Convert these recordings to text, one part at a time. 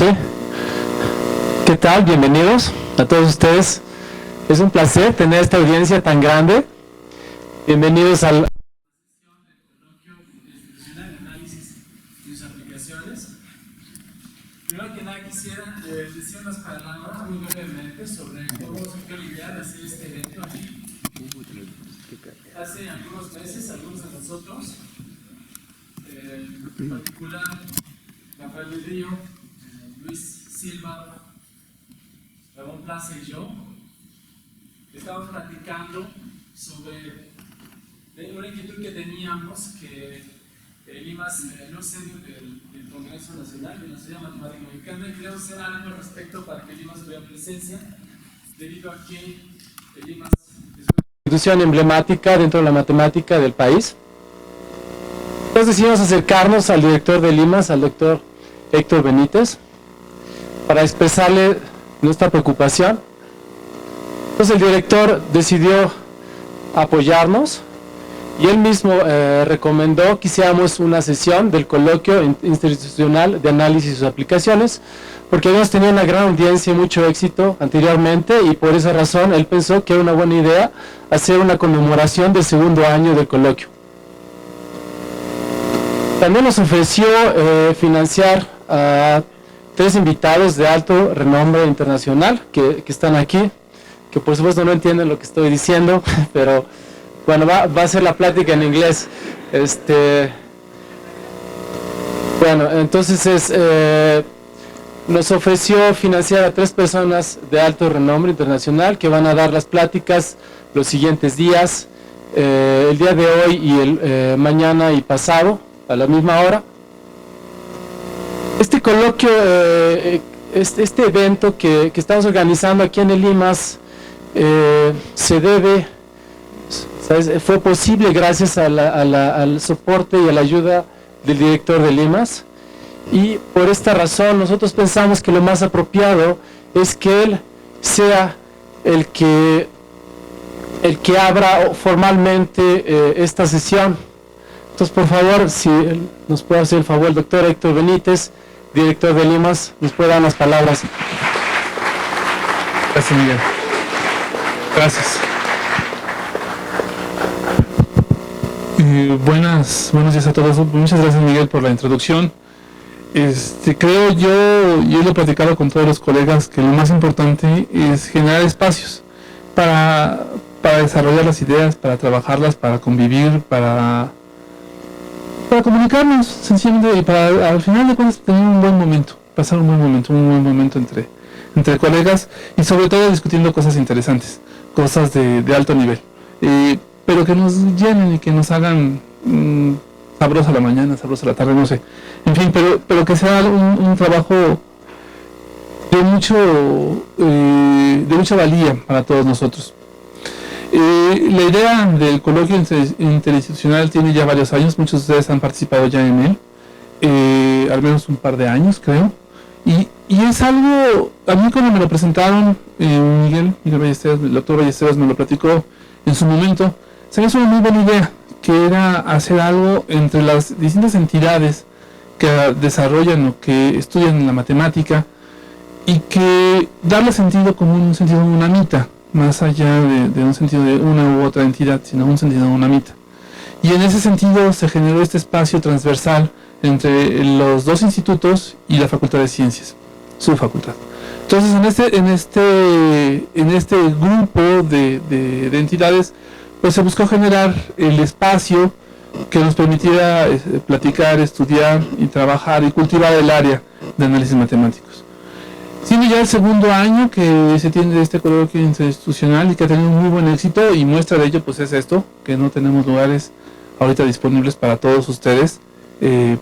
Sí. ¿Qué tal? Bienvenidos a todos ustedes. Es un placer tener esta audiencia tan grande. Bienvenidos al Coloquio Interinstitucional de Análisis y sus aplicaciones. Primero que nada quisiera decir unas palabras muy brevemente sobre cómo surgió la idea de hacer este evento aquí. Hace algunos meses, algunos de nosotros, en particular Rafael del Río, Luis Silva, Ramón Plaza y yo, estábamos platicando sobre una inquietud que teníamos, que el IIMAS no es sede del Congreso Nacional de la Sociedad Matemática Mexicana, y queríamos hacer algo al respecto para que el IIMAS tuviera presencia, debido a que el IIMAS es una institución emblemática dentro de la matemática del país. Entonces decidimos acercarnos al director del IIMAS, al doctor Héctor Benítez, para expresarle nuestra preocupación. Entonces el director decidió apoyarnos y él mismo recomendó que hiciéramos una sesión del Coloquio Interinstitucional de Análisis y sus aplicaciones, porque habíamos tenido una gran audiencia y mucho éxito anteriormente, y por esa razón él pensó que era una buena idea hacer una conmemoración del segundo año del coloquio. También nos ofreció financiar a 3 invitados de alto renombre internacional que están aquí, que por supuesto no entienden lo que estoy diciendo, pero bueno, va a ser la plática en inglés. Bueno, entonces nos ofreció financiar a 3 personas de alto renombre internacional que van a dar las pláticas los siguientes días, el día de hoy y el mañana y pasado, a la misma hora. Este coloquio, este evento que estamos organizando aquí en el IIMAS, se debe, ¿sabes? Fue posible gracias al soporte y a la ayuda del director del IIMAS, y por esta razón nosotros pensamos que lo más apropiado es que él sea el que abra formalmente esta sesión. Entonces, por favor, si nos puede hacer el favor el doctor Héctor Benítez, director del IIMAS, nos puede dar las palabras. Gracias, Miguel. Gracias. Buenos días a todos. Muchas gracias, Miguel, por la introducción. Creo yo, y lo he platicado con todos los colegas, que lo más importante es generar espacios para desarrollar las ideas, para trabajarlas, para convivir, para comunicarnos sencillamente, y para al final de cuentas tener un buen momento, pasar un buen momento entre colegas, y sobre todo discutiendo cosas interesantes, cosas de alto nivel, pero que nos llenen y que nos hagan sabrosa la mañana, sabrosa la tarde, no sé, en fin, pero que sea un trabajo de mucha valía para todos nosotros. La idea del coloquio interinstitucional tiene ya varios años, muchos de ustedes han participado ya en él, al menos un par de años, creo, y es algo, a mí cuando me lo presentaron, Miguel Ballesteros, el doctor Ballesteros me lo platicó en su momento, se me hizo una muy buena idea, que era hacer algo entre las distintas entidades que desarrollan o que estudian en la matemática, y que darle sentido como un sentido unamita, más allá de un sentido de una u otra entidad, sino un sentido unamita. Y en ese sentido se generó este espacio transversal entre los 2 institutos y la Facultad de Ciencias, su facultad. Entonces en este grupo de entidades, pues se buscó generar el espacio que nos permitiera platicar, estudiar y trabajar y cultivar el área de análisis matemáticos. Siendo ya el segundo año que se tiene este coloquio interinstitucional y que ha tenido muy buen éxito, y muestra de ello pues es esto, que no tenemos lugares ahorita disponibles para todos ustedes,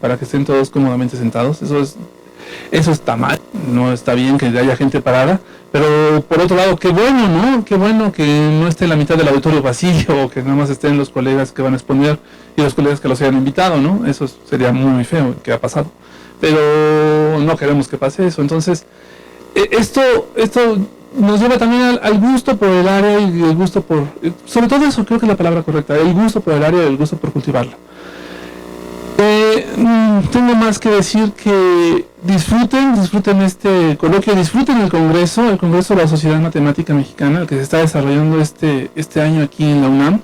para que estén todos cómodamente sentados. Eso está mal, no está bien que haya gente parada, pero por otro lado, qué bueno, ¿no? Qué bueno que no esté la mitad del auditorio vacío, o que nada más estén los colegas que van a exponer y los colegas que los hayan invitado, ¿no? Eso sería muy feo que ha pasado, pero no queremos que pase eso. Entonces, esto nos lleva también al gusto por el área y el gusto sobre todo eso creo que es la palabra correcta, el gusto por el área y el gusto por cultivarla. Tengo más que decir que disfruten este coloquio, disfruten el Congreso de la Sociedad Matemática Mexicana, que se está desarrollando este año aquí en la UNAM.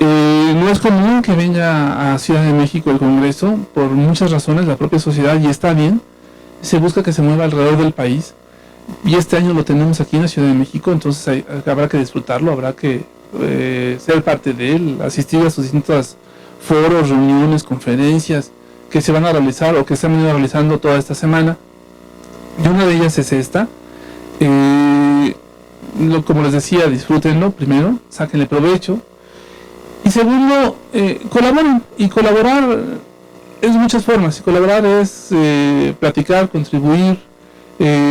No es común que venga a Ciudad de México el Congreso, por muchas razones, la propia sociedad, y está bien, se busca que se mueva alrededor del país, y este año lo tenemos aquí en la Ciudad de México, entonces habrá que disfrutarlo, habrá que ser parte de él, asistir a sus distintos foros, reuniones, conferencias que se van a realizar o que se han venido realizando toda esta semana. Y una de ellas es esta. Como les decía, disfrútenlo primero, sáquenle provecho. Y segundo, colaboren. Y colaborar es de muchas formas. Y colaborar es platicar, contribuir,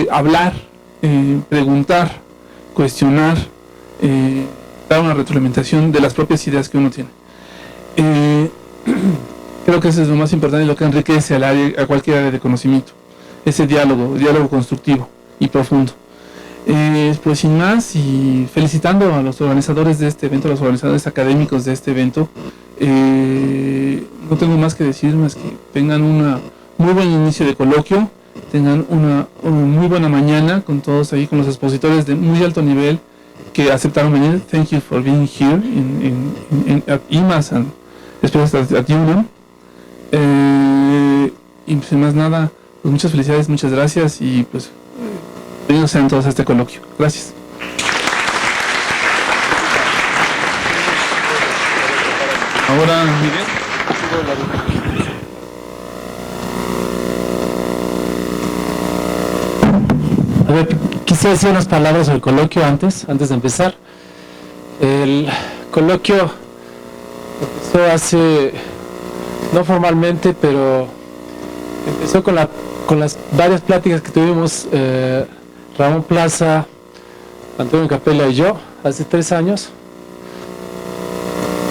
hablar, preguntar, cuestionar, dar una retroalimentación de las propias ideas que uno tiene. Creo que eso es lo más importante y lo que enriquece a cualquier área de conocimiento. Ese diálogo constructivo y profundo. Pues sin más, y felicitando a los organizadores de este evento, a los organizadores académicos de este evento, no tengo más que decir, más que tengan un muy buen inicio de coloquio, tengan una muy buena mañana con todos ahí, con los expositores de muy alto nivel que aceptaron venir. Thank you for being here at IIMAS and especially at UNAM. Y sin más nada, pues muchas felicidades, muchas gracias y pues bienvenidos sean todos a este coloquio. Gracias. Ahora, Miguel. A ver, quisiera decir unas palabras sobre el coloquio antes de empezar. El coloquio empezó hace, no formalmente, pero empezó con las varias pláticas que tuvimos Ramón Plaza, Antonio Capella y yo hace 3 años.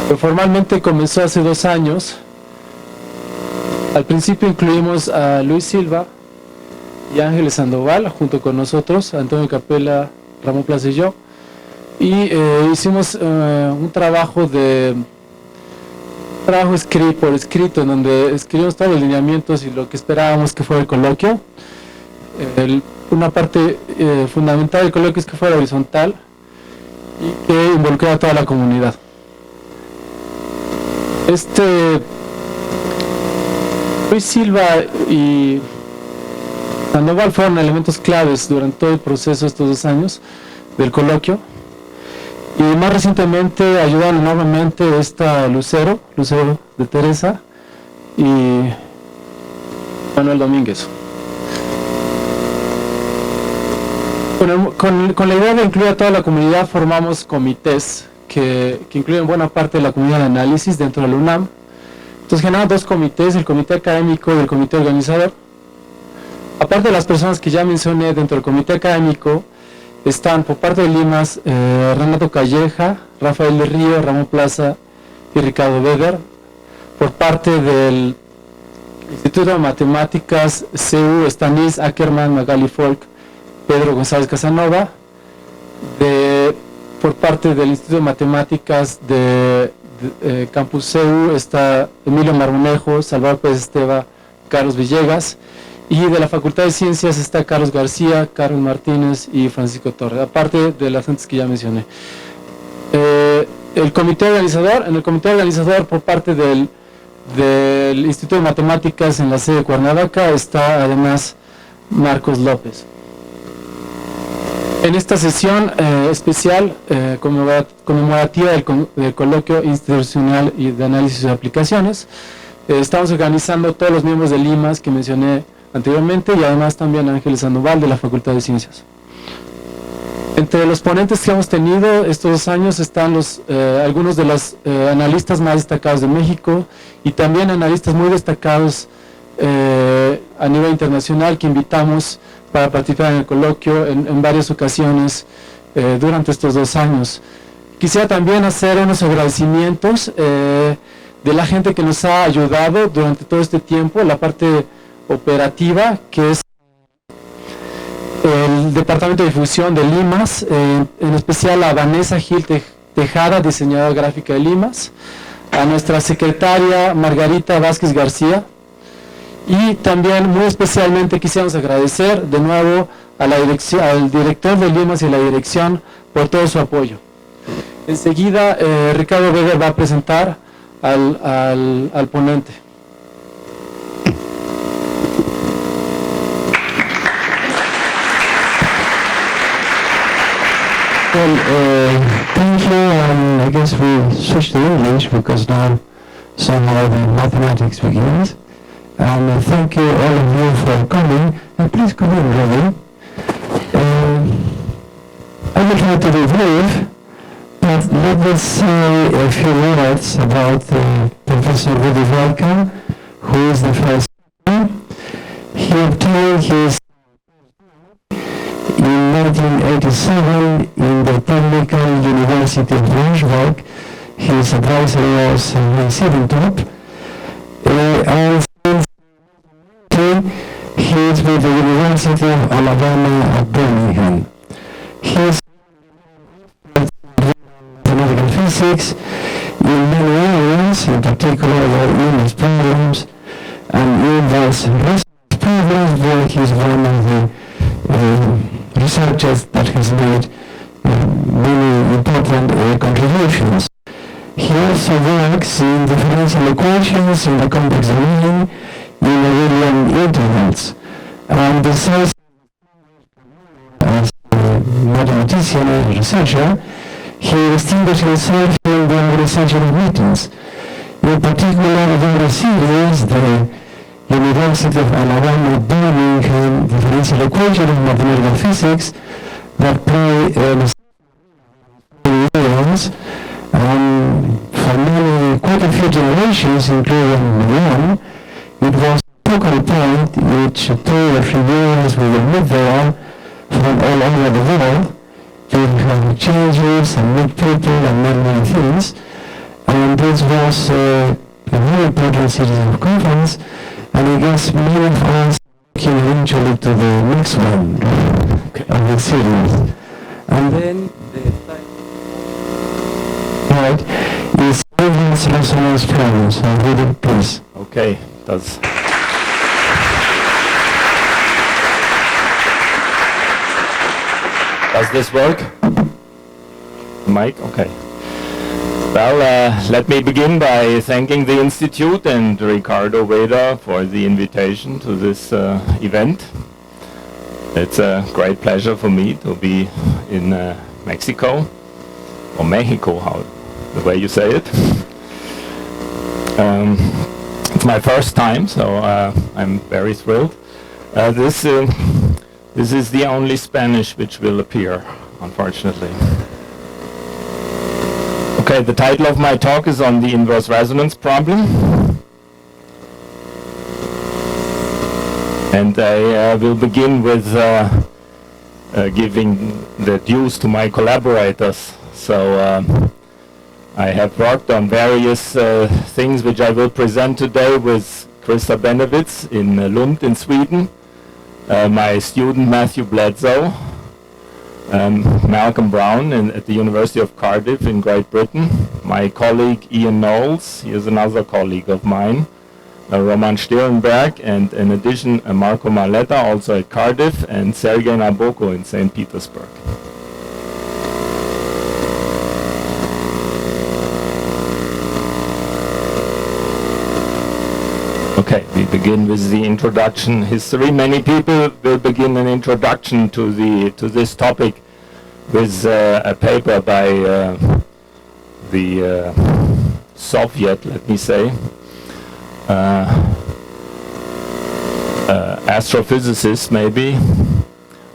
Pero formalmente comenzó hace 2 años. Al principio incluimos a Luis Silva y Ángeles Sandoval junto con nosotros, Antonio Capella, Ramón Plaza y yo, y hicimos un trabajo por escrito, en donde escribimos todos los lineamientos y lo que esperábamos que fuera el coloquio. Una parte fundamental del coloquio es que fuera horizontal y que involucrara a toda la comunidad. Luis Silva y Sandoval fueron elementos claves durante todo el proceso de estos 2 años del coloquio, y más recientemente ayudaron enormemente Lucero de Teresa y Manuel Domínguez. Con la idea de incluir a toda la comunidad, formamos comités que incluyen buena parte de la comunidad de análisis dentro de la UNAM. Entonces generamos 2 comités, el comité académico y el comité organizador. Aparte de las personas que ya mencioné dentro del comité académico, están por parte del IIMAS Renato Calleja, Rafael de Río, Ramón Plaza y Ricardo Weber. Por parte del Instituto de Matemáticas CU, Stanis Ackerman, Magali Folk, Pedro González Casanova. Por parte del Instituto de Matemáticas de Campus CU está Emilio Marmonejo, Salvador Pérez Esteva, Carlos Villegas. Y de la Facultad de Ciencias está Carlos García, Carlos Martínez y Francisco Torres, aparte de las gentes que ya mencioné. En el comité organizador por parte del Instituto de Matemáticas en la sede de Cuernavaca está además Marcos López. En esta sesión especial conmemorativa del Coloquio Interinstitucional de Análisis de Aplicaciones, estamos organizando todos los miembros del IIMAS que mencioné anteriormente, y además también Ángeles Sandoval de la Facultad de Ciencias. Entre los ponentes que hemos tenido estos 2 años están algunos de los analistas más destacados de México, y también analistas muy destacados a nivel internacional que invitamos para participar en el coloquio en varias ocasiones durante estos 2 años. Quisiera también hacer unos agradecimientos de la gente que nos ha ayudado durante todo este tiempo, la parte operativa, que es el Departamento de Difusión del IIMAS, en especial a Vanessa Gil Tejada, diseñadora gráfica del IIMAS, a nuestra secretaria Margarita Vázquez García, y también muy especialmente quisiéramos agradecer de nuevo a la dirección, al director del IIMAS y la dirección por todo su apoyo. Enseguida Ricardo Vega va a presentar al ponente. Well, thank you, and I guess we switch to English because now somehow the mathematics begins. And thank you all of you for coming. And please come in, Rudi. I will try to be brief, but let us say a few words about Professor Rudi Weikard, who is the first one. He obtained his in 1987 in the Technical University of Braunschweig. His advisor was Hans Siebentop. And since he is with the University of Alabama at Birmingham. He is mathematical physics in many areas, in particular the inverse problems and inverse resonance problems, where he is one of the researchers that has made many important contributions. He also works in differential equations in the complex domain in abelian intervals, and besides as a mathematician and researcher, he distinguished himself in the research of meetings. In particular, the series, the University of Alabama Birmingham differential equation of mathematical physics, that play roles for many, quite a few generations, including one. It was a focal point which 2 or 3 years we will meet there from all over the world. We have exchanges and meet people and many things. And this was a very important series of conference. And I guess many of us looking eventually to the next one of the series. And then right is inverse resonance problems. So read it, please. Okay, does this work? Mic? Okay. Well, let me begin by thanking the Institute and Ricardo Veda for the invitation to this event. It's a great pleasure for me to be in Mexico, or Mexico, how the way you say it. It's my first time, so I'm very thrilled. This is the only Spanish which will appear, unfortunately. Okay, the title of my talk is on the inverse resonance problem. And I will begin with giving the dues to my collaborators. So I have worked on various things which I will present today with Krista Benevitz in Lund in Sweden, my student Matthew Bledsoe, Malcolm Brown at the University of Cardiff in Great Britain, my colleague Ian Knowles, he is another colleague of mine, Roman Stirenberg, and in addition Marco Marletta, also at Cardiff, and Sergei Nabokov in St. Petersburg. Okay, we begin with the introduction history. Many people will begin an introduction to this topic with a paper by the Soviet, let me say, astrophysicist maybe,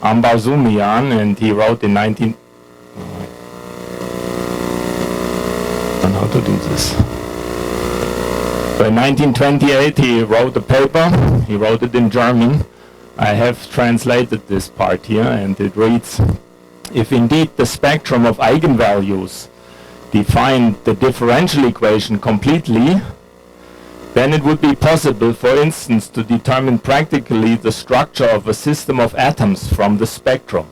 Ambarzumian, and he wrote in 19... I don't know how to do this. So in 1928 he wrote a paper, he wrote it in German. I have translated this part here, and it reads, if indeed the spectrum of eigenvalues defined the differential equation completely, then it would be possible, for instance, to determine practically the structure of a system of atoms from the spectrum,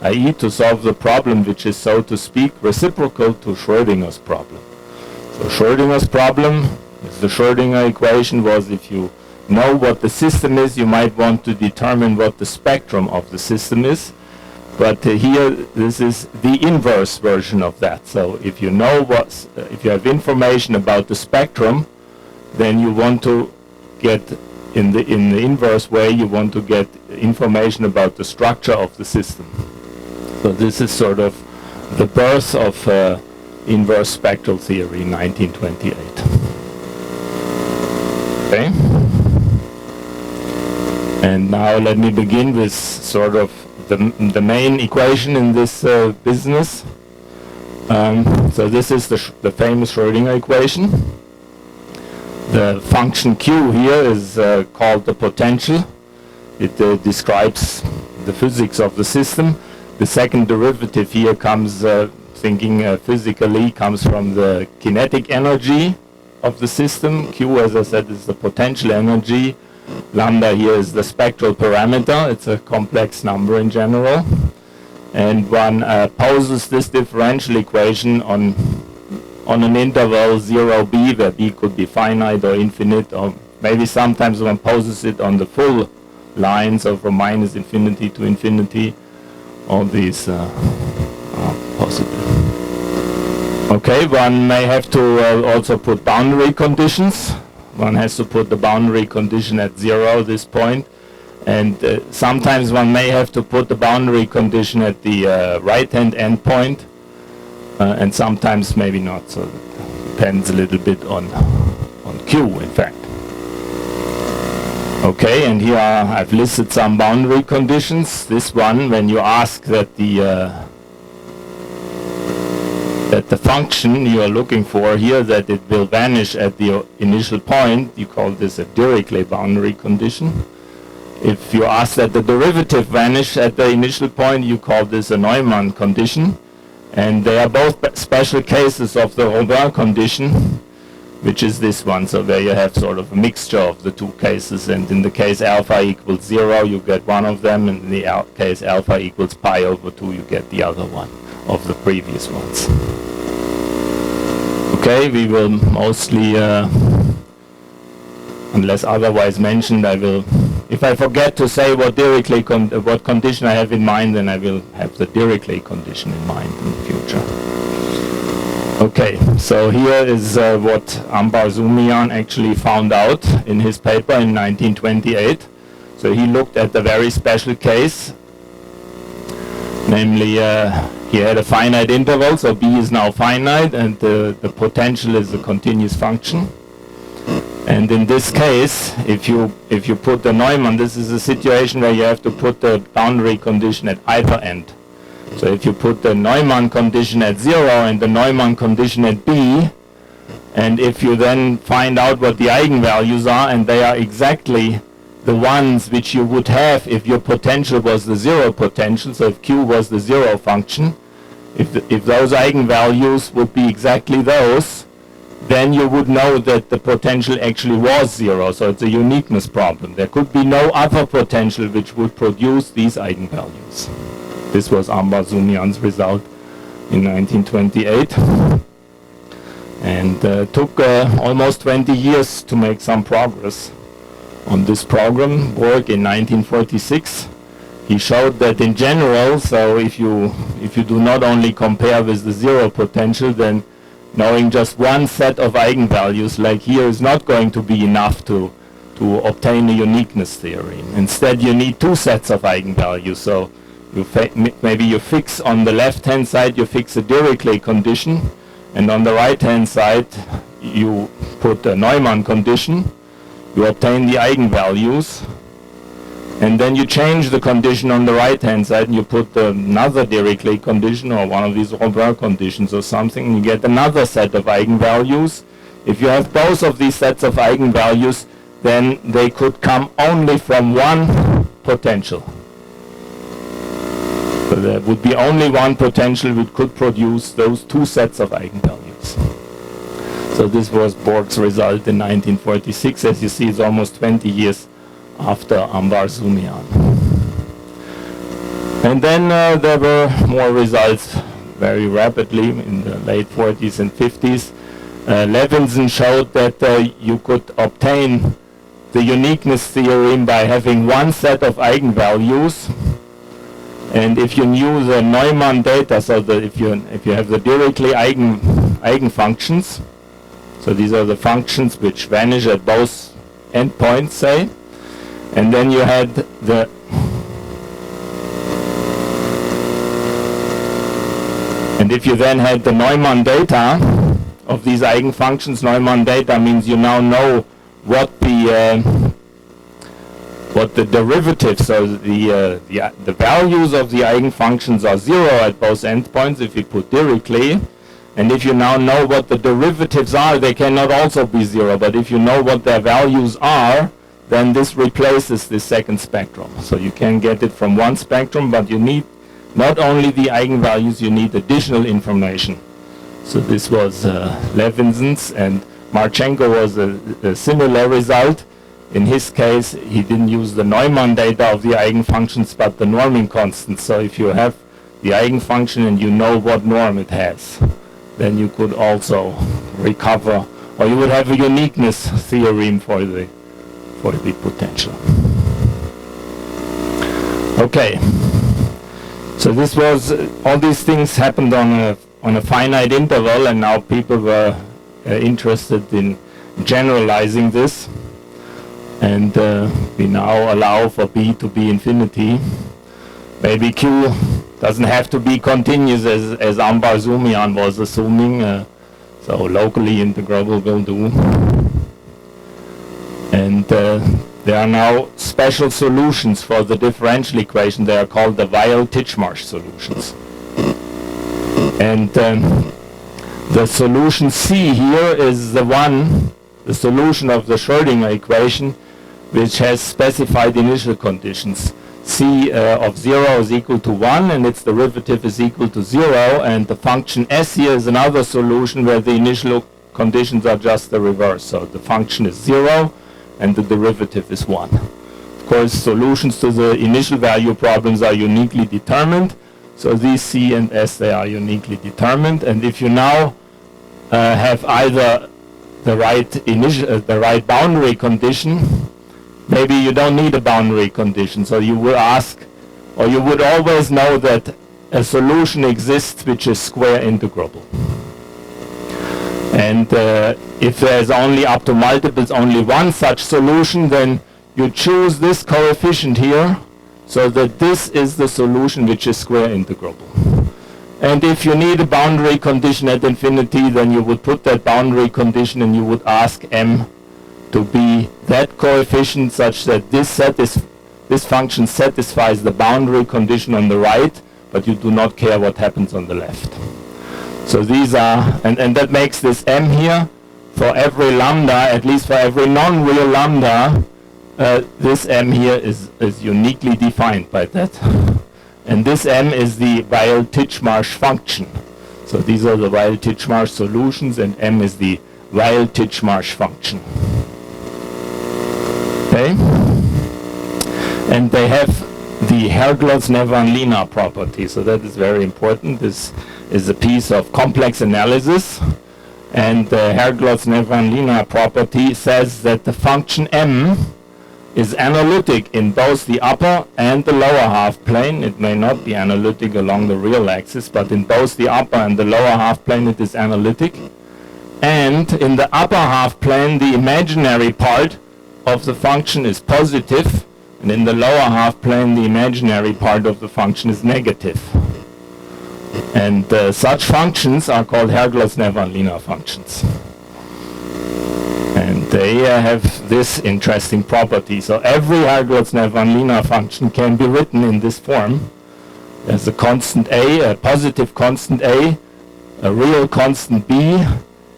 i.e. to solve the problem which is, so to speak, reciprocal to Schrödinger's problem. So Schrödinger's problem, the Schrödinger equation was if you know what the system is, you might want to determine what the spectrum of the system is. But here, this is the inverse version of that. So if you know if you have information about the spectrum, then you want to get in the inverse way. You want to get information about the structure of the system. So this is sort of the birth of inverse spectral theory in 1928. Okay. And now let me begin with sort of the main equation in this business. So this is the famous Schrödinger equation. The function q here is called the potential. It describes the physics of the system. The second derivative here comes, thinking physically, comes from the kinetic energy of the system. Q, as I said, is the potential energy. Lambda here is the spectral parameter. It's a complex number in general. And one poses this differential equation on an interval 0b, where b could be finite or infinite, or maybe sometimes one poses it on the full lines of from minus infinity to infinity. All these are possible. Okay, one may have to also put boundary conditions. One has to put the boundary condition at 0, this point. And sometimes one may have to put the boundary condition at the right-hand endpoint. And sometimes maybe not. So it depends a little bit on Q, in fact. Okay, and here I've listed some boundary conditions. This one, when you ask that the function you are looking for here, that it will vanish at the initial point, you call this a Dirichlet boundary condition. If you ask that the derivative vanish at the initial point, you call this a Neumann condition. And they are both special cases of the Robin condition, which is this one. So there you have sort of a mixture of the two cases. And in the case alpha equals 0, you get one of them. And in the case alpha equals pi over 2, you get the other one of the previous ones. Okay, we will mostly, unless otherwise mentioned, I will, if I forget to say what Dirichlet what condition I have in mind, then I will have the Dirichlet condition in mind in the future. Okay, so here is what Ambar-Zumian actually found out in his paper in 1928. So he looked at a very special case, namely he had a finite interval, so B is now finite, and the potential is a continuous function. And in this case, if you put the Neumann, this is a situation where you have to put the boundary condition at either end. So if you put the Neumann condition at 0 and the Neumann condition at B, and if you then find out what the eigenvalues are, and they are exactly the ones which you would have if your potential was the 0 potential, so if Q was the 0 function, if those eigenvalues would be exactly those, then you would know that the potential actually was 0. So it's a uniqueness problem. There could be no other potential which would produce these eigenvalues. This was Ambar-Zumian's result in 1928. And took almost 20 years to make some progress on this program. Work in 1946. He showed that in general, so if you do not only compare with the 0 potential, then knowing just one set of eigenvalues, like here, is not going to be enough to obtain a uniqueness theory. Instead, you need two sets of eigenvalues. So maybe you fix on the left-hand side, you fix a Dirichlet condition, and on the right-hand side, you put a Neumann condition. You obtain the eigenvalues, and then you change the condition on the right-hand side, and you put another Dirichlet condition or one of these Robin conditions or something, and you get another set of eigenvalues. If you have both of these sets of eigenvalues, then they could come only from one potential. So there would be only one potential which could produce those two sets of eigenvalues. So this was Borg's result in 1946. As you see, it's almost 20 years after Ambar-Zumian. And then there were more results very rapidly in the late 40s and 50s. Levinson showed that you could obtain the uniqueness theorem by having one set of eigenvalues, and if you use the Neumann data, so that if you have the Dirichlet eigenfunctions, so these are the functions which vanish at both endpoints, say, and then you had the and if you then had the Neumann data of these eigenfunctions, Neumann data means you now know what the derivatives, so the values of the eigenfunctions are 0 at both endpoints if you put Dirichlet, and if you now know what the derivatives are, they cannot also be 0, but if you know what their values are, then this replaces the second spectrum. So you can get it from one spectrum, but you need not only the eigenvalues, you need additional information. So this was Levinson's, and Marchenko was a similar result. In his case, he didn't use the Neumann data of the eigenfunctions, but the norming constant. So if you have the eigenfunction and you know what norm it has, then you could also recover, or you would have a uniqueness theorem for the potential. Okay. So this was, all these things happened on a finite interval, and now people were interested in generalizing this, and we now allow for B to be infinity. Maybe Q doesn't have to be continuous as Ambar-Zumian was assuming, so locally integrable will do. And there are now special solutions for the differential equation. They are called the Weil-Titchmarsh solutions. And the solution C here is the solution of the Schrödinger equation, which has specified initial conditions. C of 0 is equal to 1, and its derivative is equal to 0, and the function S here is another solution where the initial conditions are just the reverse. So the function is 0, and the derivative is 1. Of course, solutions to the initial value problems are uniquely determined. So these C and S, they are uniquely determined. And if you now have either the right boundary condition, maybe you don't need a boundary condition. So you will ask, or you would always know that a solution exists which is square integrable. And if there is only up to multiples only one such solution, then you choose this coefficient here, so that this is the solution which is square integrable. And if you need a boundary condition at infinity, then you would put that boundary condition and you would ask M to be that coefficient such that this function satisfies the boundary condition on the right, but you do not care what happens on the left. So these are, and that makes this M here, for every lambda, at least for every non-real lambda, this M here is uniquely defined by that. And this M is the Weil-Titchmarsh function. So these are the Weil-Titchmarsh solutions, and M is the Weil-Titchmarsh function. Okay? And they have the Herglotz-Nevanlina property, so that is very important. This is a piece of complex analysis, and the Herglotz-Nevanlina property says that the function M is analytic in both the upper and the lower half plane. It may not be analytic along the real axis, but in both the upper and the lower half plane it is analytic. And in the upper half plane the imaginary part of the function is positive, and in the lower half plane the imaginary part of the function is negative. And such functions are called Herglotz-Nevanlina functions. And they have this interesting property. So every Herglotz-Nevanlina function can be written in this form. There's a constant A, a positive constant A, a real constant B,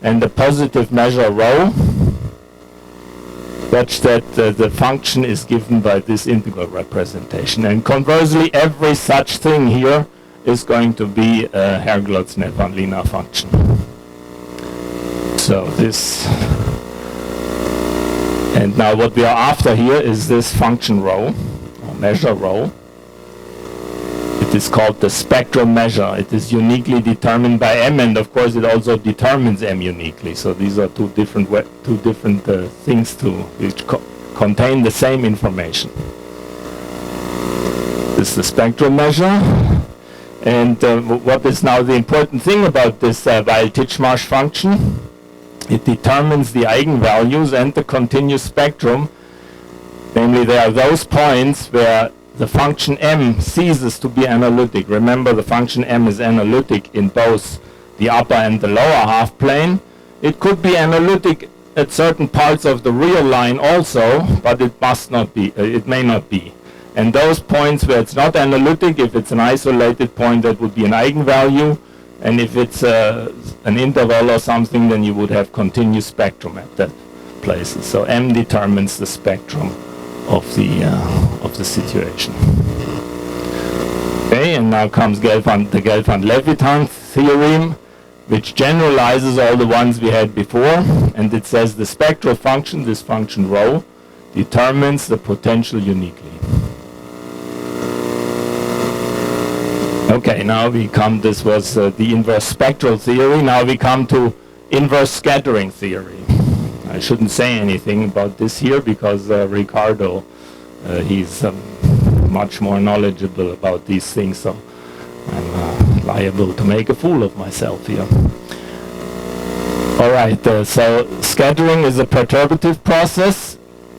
and a positive measure rho, such that the function is given by this integral representation. And conversely, every such thing here is going to be a Herglotz-Nevanlina function. So this, and now what we are after here is this function rho, or measure rho. It is called the spectral measure. It is uniquely determined by M, and of course it also determines M uniquely. So these are two different things which contain the same information. This is the spectral measure. And what is now the important thing about this Weil-Titchmarsh function? It determines the eigenvalues and the continuous spectrum. Namely, there are those points where the function m ceases to be analytic. Remember, the function m is analytic in both the upper and the lower half plane. It could be analytic at certain parts of the real line also, but it must not be. It may not be. And those points where it's not analytic, if it's an isolated point, that would be an eigenvalue. And if it's an interval or something, then you would have continuous spectrum at that places. So m determines the spectrum of the situation. Okay, and now comes the Gelfand-Levitan theorem, which generalizes all the ones we had before, and it says the spectral function, this function rho, determines the potential uniquely. Okay, now we come, this was the inverse spectral theory, now we come to inverse scattering theory. I shouldn't say anything about this here because Ricardo, he's much more knowledgeable about these things, so I'm liable to make a fool of myself here. Alright, so scattering is a perturbative process.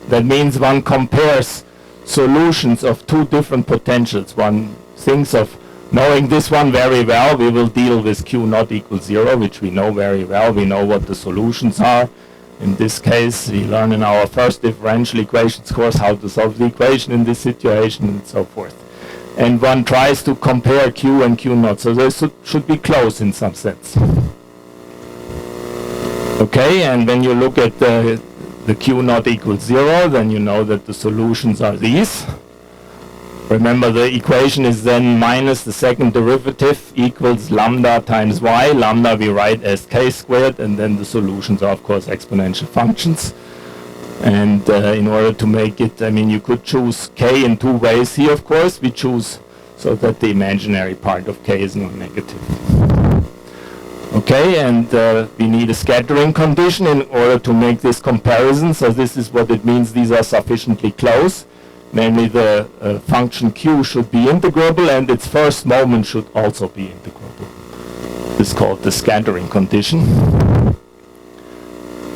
That means one compares solutions of two different potentials. One thinks of knowing this one very well, we will deal with Q not equal 0, which we know very well. We know what the solutions are. In this case, we learn in our first differential equations course how to solve the equation in this situation and so forth. And one tries to compare Q and Q naught, so they should be close in some sense. Okay, and when you look at the Q naught equals 0, then you know that the solutions are these. Remember, the equation is then minus the second derivative equals lambda times y. Lambda we write as k squared, and then the solutions are, of course, exponential functions. And in order to make it, I mean, you could choose k in two ways here, of course. We choose so that the imaginary part of k is non-negative. Okay, and we need a scattering condition in order to make this comparison. So this is what it means, these are sufficiently close. Namely, the function q should be integrable and its first moment should also be integrable. This is called the scattering condition.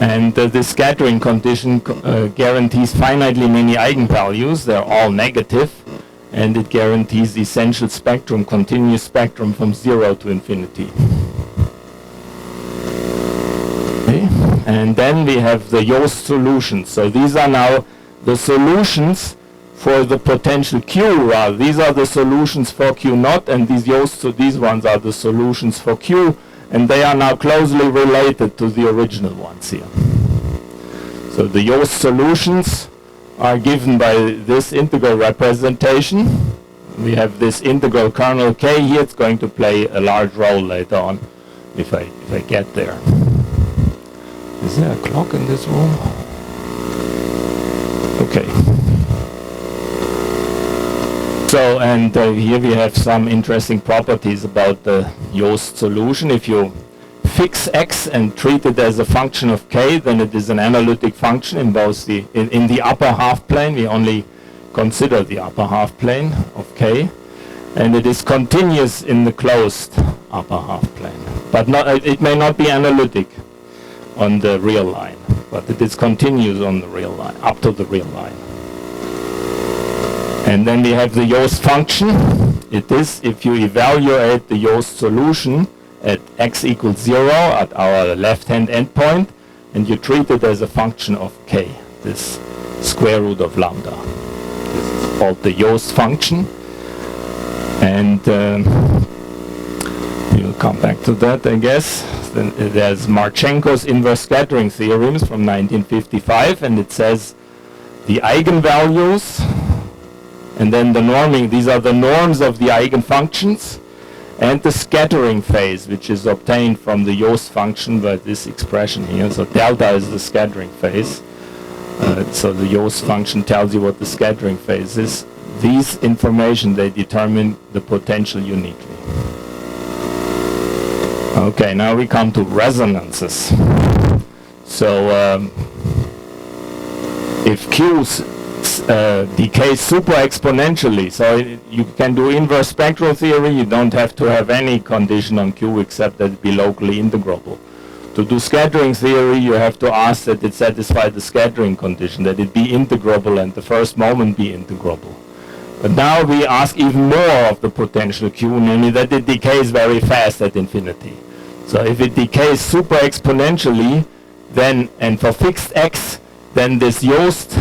And this scattering condition guarantees finitely many eigenvalues. They're all negative. And it guarantees the essential spectrum, continuous spectrum from 0 to infinity. Okay. And then we have the Jost solutions. So these are now the solutions for the potential Q, these are the solutions for Q naught, and these ones are the solutions for Q, and they are now closely related to the original ones here. So the Jost solutions are given by this integral representation. We have this integral kernel K here. It's going to play a large role later on if I get there. Is there a clock in this room? Okay. So, and here we have some interesting properties about the Jost solution. If you fix x and treat it as a function of k, then it is an analytic function in both in the upper half plane. We only consider the upper half plane of k, and it is continuous in the closed upper half plane. But it may not be analytic on the real line, but it is continuous on the real line, up to the real line. And then we have the Jost function. It is, if you evaluate the Jost solution at x equals 0 at our left-hand endpoint, and you treat it as a function of k, this square root of lambda. This is called the Jost function. And we'll come back to that, I guess. Then there's Marchenko's inverse scattering theorems from 1955, and it says the eigenvalues and then the norming, these are the norms of the eigenfunctions, and the scattering phase, which is obtained from the Jost function by this expression here. So delta is the scattering phase. So the Jost function tells you what the scattering phase is. these information, they determine the potential uniquely. Okay, now we come to resonances. So if Q decays super exponentially, so you can do inverse spectral theory, you don't have to have any condition on Q except that it be locally integrable. To do scattering theory, you have to ask that it satisfy the scattering condition, that it be integrable and the first moment be integrable. But now we ask even more of the potential Q, namely that it decays very fast at infinity. So if it decays super exponentially, then, and for fixed x, then this Yost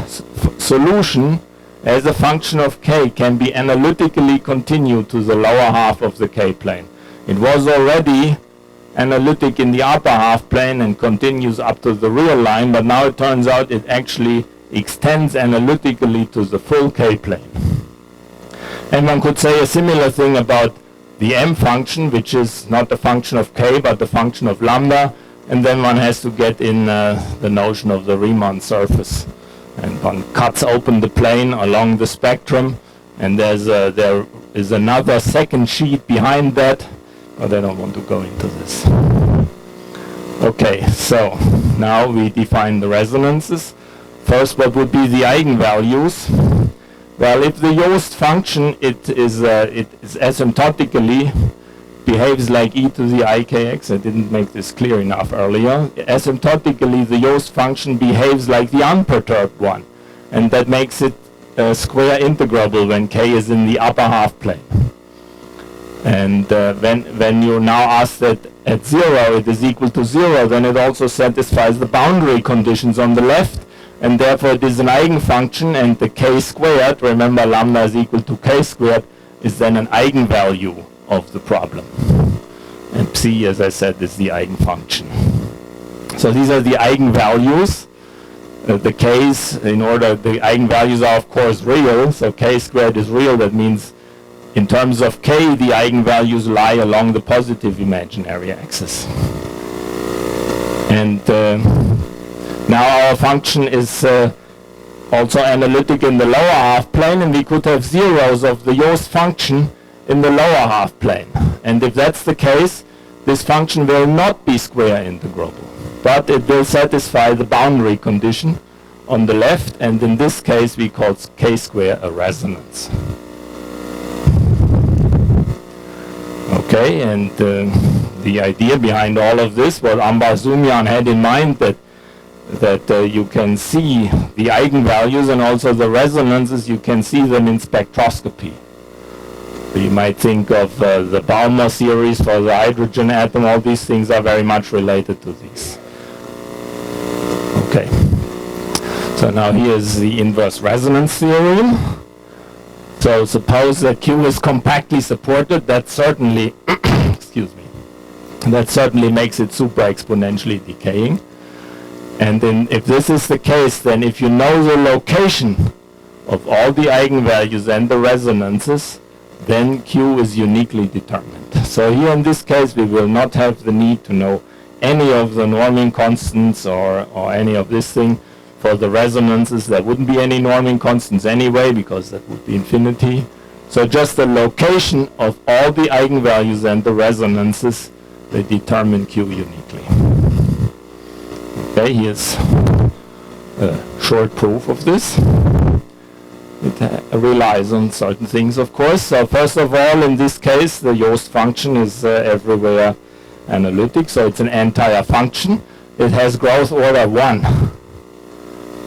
solution as a function of k can be analytically continued to the lower half of the k-plane. It was already analytic in the upper half plane and continues up to the real line, but now it turns out it actually extends analytically to the full k-plane. And one could say a similar thing about the m function, which is not a function of k, but the function of lambda, and then one has to get in the notion of the Riemann surface. And one cuts open the plane along the spectrum, and there is another second sheet behind that, but I don't want to go into this. Okay, so now we define the resonances. First, what would be the eigenvalues? Well, if the Yost function it is asymptotically behaves like e to the ikx, I didn't make this clear enough earlier. Asymptotically, the Yost function behaves like the unperturbed one, and that makes it square integrable when k is in the upper half plane. And when you now ask that at 0 it is equal to 0, then it also satisfies the boundary conditions on the left, and therefore it is an eigenfunction, and the k squared, remember lambda is equal to k squared, is then an eigenvalue of the problem. And psi, as I said, is the eigenfunction. So these are the eigenvalues. The k's, the eigenvalues are of course real, so k squared is real. That means in terms of k, the eigenvalues lie along the positive imaginary axis. And now our function is also analytic in the lower half plane, and we could have zeros of the Yost function in the lower half plane. And if that's the case, this function will not be square integrable, but it will satisfy the boundary condition on the left, and in this case we call k square a resonance. Okay, and the idea behind all of this, what Ambar-Zumyan had in mind, that you can see the eigenvalues and also the resonances, you can see them in spectroscopy. So you might think of the Balmer series for the hydrogen atom. All these things are very much related to these. Okay, so now here's the inverse resonance theorem. So suppose that Q is compactly supported, that certainly excuse me, that certainly makes it super exponentially decaying. And then if this is the case, then if you know the location of all the eigenvalues and the resonances, then Q is uniquely determined. So here in this case we will not have the need to know any of the norming constants or any of this thing. For the resonances there wouldn't be any norming constants anyway, because that would be infinity. So just the location of all the eigenvalues and the resonances, they determine Q uniquely. Okay, here's a short proof of this. It relies on certain things, of course. So first of all, in this case, the Yost function is everywhere analytic, so it's an entire function. It has growth order 1.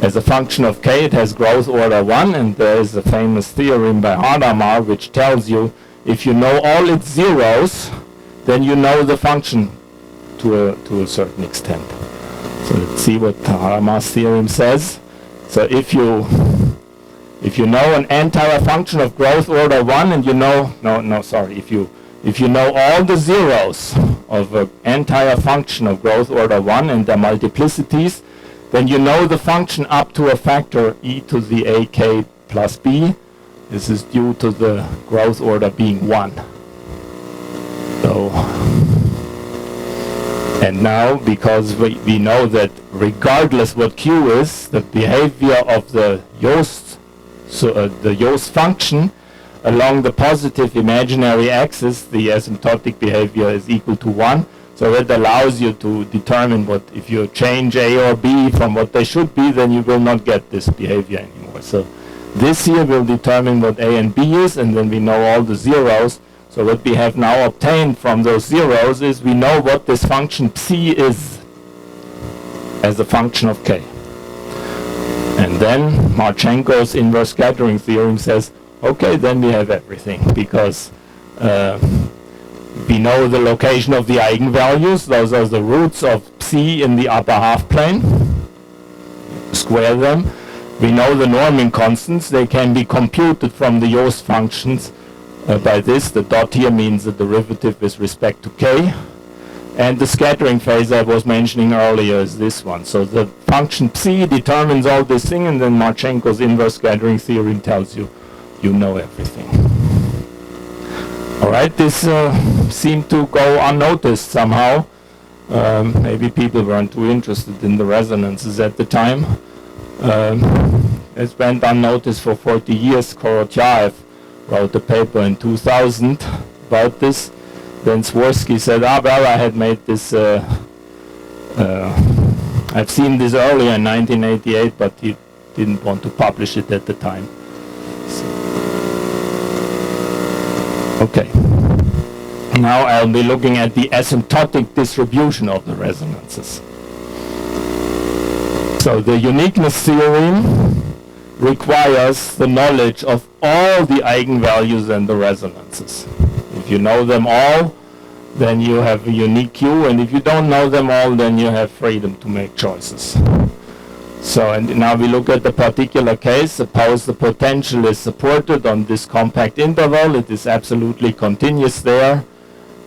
As a function of k, it has growth order 1, and there is a famous theorem by Hadamard which tells you if you know all its zeros, then you know the function to a certain extent. So let's see what Hadamard's theorem says. So if you know an entire function of growth order 1, and you know, if you know all the zeros of an entire function of growth order 1 and their multiplicities, then you know the function up to a factor e to the ak plus b. This is due to the growth order being 1. So, and now, because we know that regardless what Q is, the behavior of the Yost the Yost function along the positive imaginary axis, the asymptotic behavior is equal to 1. So it allows you to determine what, if you change A or B from what they should be, then you will not get this behavior anymore. So this here will determine what A and B is, and then we know all the zeros. So what we have now obtained from those zeros is we know what this function psi is as a function of k. And then Marchenko's inverse scattering theorem says, okay, then we have everything, because we know the location of the eigenvalues. Those are the roots of psi in the upper half plane. Square them. We know the norming constants. They can be computed from the Yost functions by this. The dot here means the derivative with respect to k. And the scattering phase I was mentioning earlier is this one. So the function psi determines all this thing, and then Marchenko's inverse scattering theorem tells you you know everything. All right, this seemed to go unnoticed somehow. Maybe people weren't too interested in the resonances at the time. It went unnoticed for 40 years. Korotyaev wrote a paper in 2000 about this. Then Swirsky said, well, I had made this, I've seen this earlier in 1988, but he didn't want to publish it at the time. Okay. Now I'll be looking at the asymptotic distribution of the resonances. So the uniqueness theorem requires the knowledge of all the eigenvalues and the resonances. If you know them all, then you have a unique Q, and if you don't know them all, then you have freedom to make choices. So, and now we look at the particular case. Suppose the potential is supported on this compact interval. It is absolutely continuous there.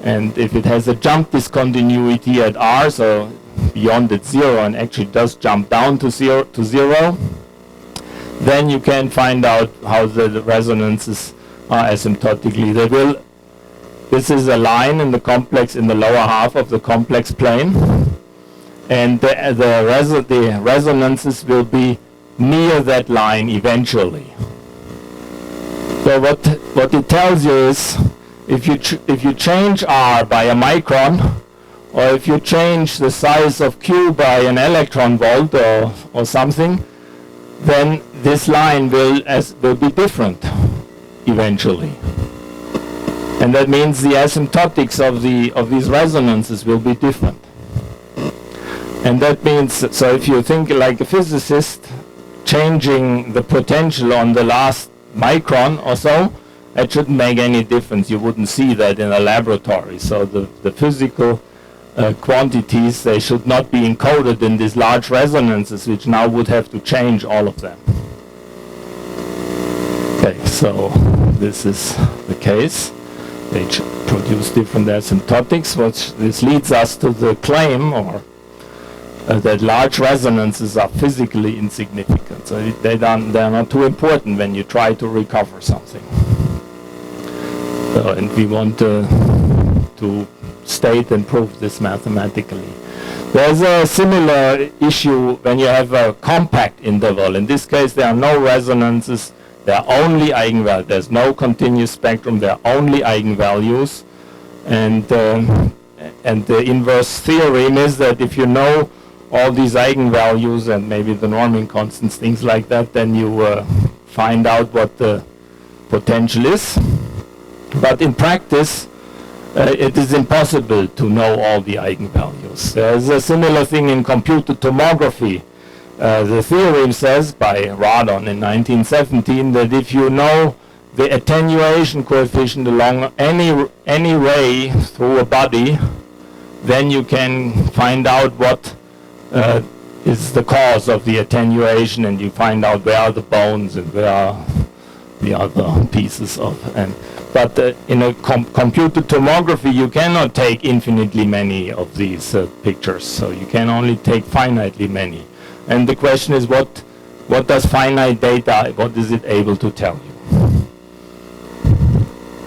And if it has a jump discontinuity at R, so beyond its 0, and actually does jump down to zero, then you can find out how the resonances are asymptotically. This is a line in the complex, in the lower half of the complex plane. And the resonances will be near that line eventually. So what it tells you is, if you change R by a micron, or if you change the size of Q by an electron volt or something, then this line will be different eventually. And that means the asymptotics of these resonances will be different. And that means, so if you think like a physicist, changing the potential on the last micron or so, it shouldn't make any difference. You wouldn't see that in a laboratory. So the physical quantities, they should not be encoded in these large resonances, which now would have to change all of them. Okay, so this is the case. They produce different asymptotics. This leads us to the claim, or that large resonances are physically insignificant. So they are not too important when you try to recover something. So, and we want to state and prove this mathematically. There's a similar issue when you have a compact interval. In this case, there are no resonances. There are only eigenvalues. There's no continuous spectrum. There are only eigenvalues. And the inverse theorem is that if you know all these eigenvalues and maybe the norming constants, things like that, then you find out what the potential is. But in practice, it is impossible to know all the eigenvalues. There's a similar thing in computed tomography. The theorem says, by Radon in 1917, that if you know the attenuation coefficient along any ray through a body, then you can find out what is the cause of the attenuation, and you find out where are the bones and where are the other pieces of. But in a computed tomography, you cannot take infinitely many of these pictures, so you can only take finitely many. And the question is, what does finite data, what is it able to tell you?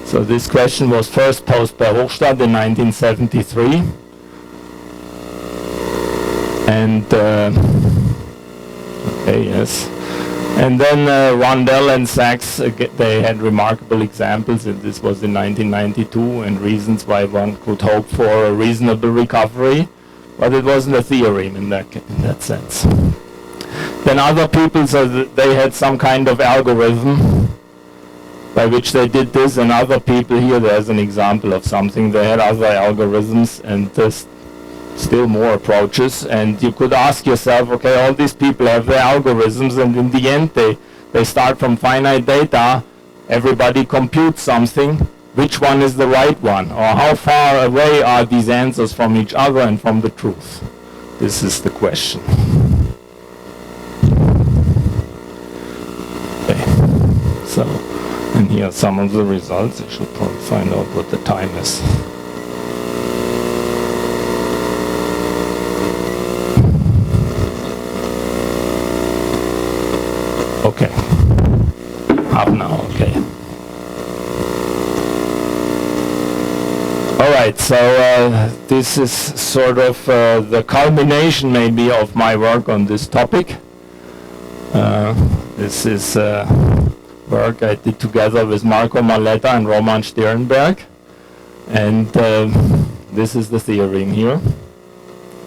So this question was first posed by Hochstadt in 1973. And, okay, yes. And then Rondell and Sachs, they had remarkable examples, and this was in 1992, and reasons why one could hope for a reasonable recovery, but it wasn't a theorem in that sense. Then other people, so they had some kind of algorithm by which they did this, and other people, here there's an example of something, they had other algorithms, and there's still more approaches, and you could ask yourself, okay, all these people have their algorithms, and in the end they start from finite data, everybody computes something, which one is the right one, or how far away are these answers from each other and from the truth? This is the question. Okay, so, and here are some of the results. I should probably find out what the time is. Okay, half an hour, okay. Alright, so this is sort of the culmination maybe of my work on this topic. This is work I did together with Marco Maletta and Roman Sternberg, and this is the theorem here.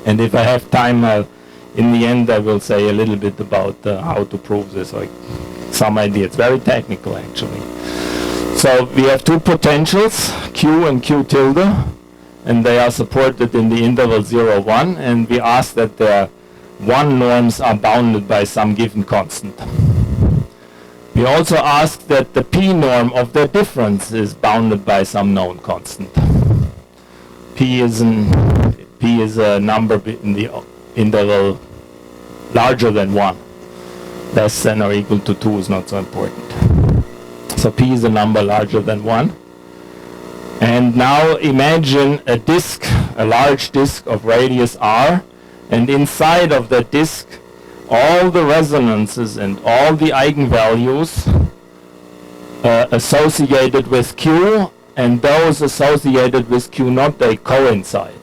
And if I have time, in the end I will say a little bit about how to prove this, like some idea. It's very technical actually. So we have two potentials, Q and Q tilde, and they are supported in the interval 0, 1, and we ask that their 1 norms are bounded by some given constant. We also ask that the P norm of their difference is bounded by some known constant. P is a number in the interval larger than 1. Less than or equal to 2 is not so important. So P is a number larger than 1. And now imagine a disk, a large disk of radius r, and inside of that disk all the resonances and all the eigenvalues associated with Q, and those associated with Q naught, they coincide.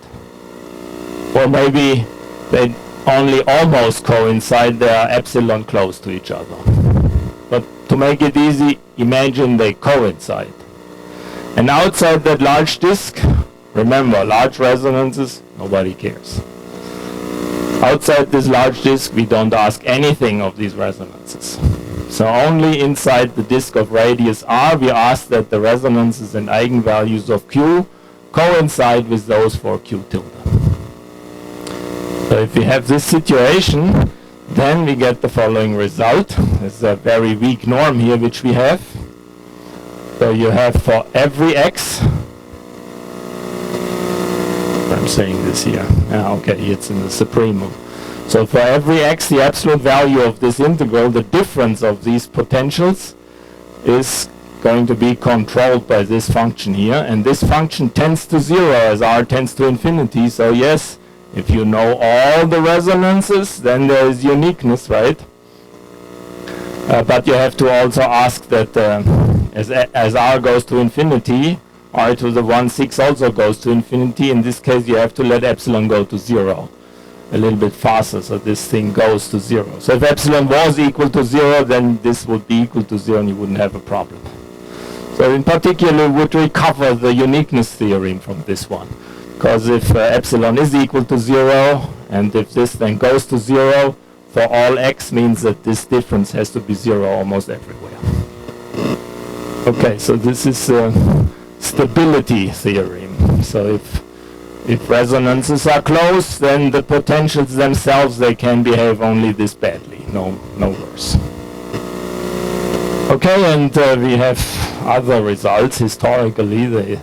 Or maybe they only almost coincide, they are epsilon close to each other. But to make it easy, imagine they coincide. And outside that large disk, remember, large resonances, nobody cares. Outside this large disk, we don't ask anything of these resonances. So only inside the disk of radius r, we ask that the resonances and eigenvalues of Q coincide with those for Q tilde. So if we have this situation, then we get the following result. There's a very weak norm here which we have. So you have for every x, I'm saying this here, okay, it's in the supremum. So for every x, the absolute value of this integral, the difference of these potentials, is going to be controlled by this function here, and this function tends to 0 as r tends to infinity. So yes, if you know all the resonances, then there is uniqueness, right? But you have to also ask that as r goes to infinity, r to the 1/6 also goes to infinity. In this case, you have to let epsilon go to 0 a little bit faster, so this thing goes to 0. So if epsilon was equal to 0, then this would be equal to 0 and you wouldn't have a problem. So in particular, we would recover the uniqueness theorem from this one. Because if epsilon is equal to 0, and if this then goes to 0, for all x means that this difference has to be 0 almost everywhere. Okay, so this is stability theorem. So if resonances are close, then the potentials themselves, they can behave only this badly, no worse. Okay, and we have other results. Historically, they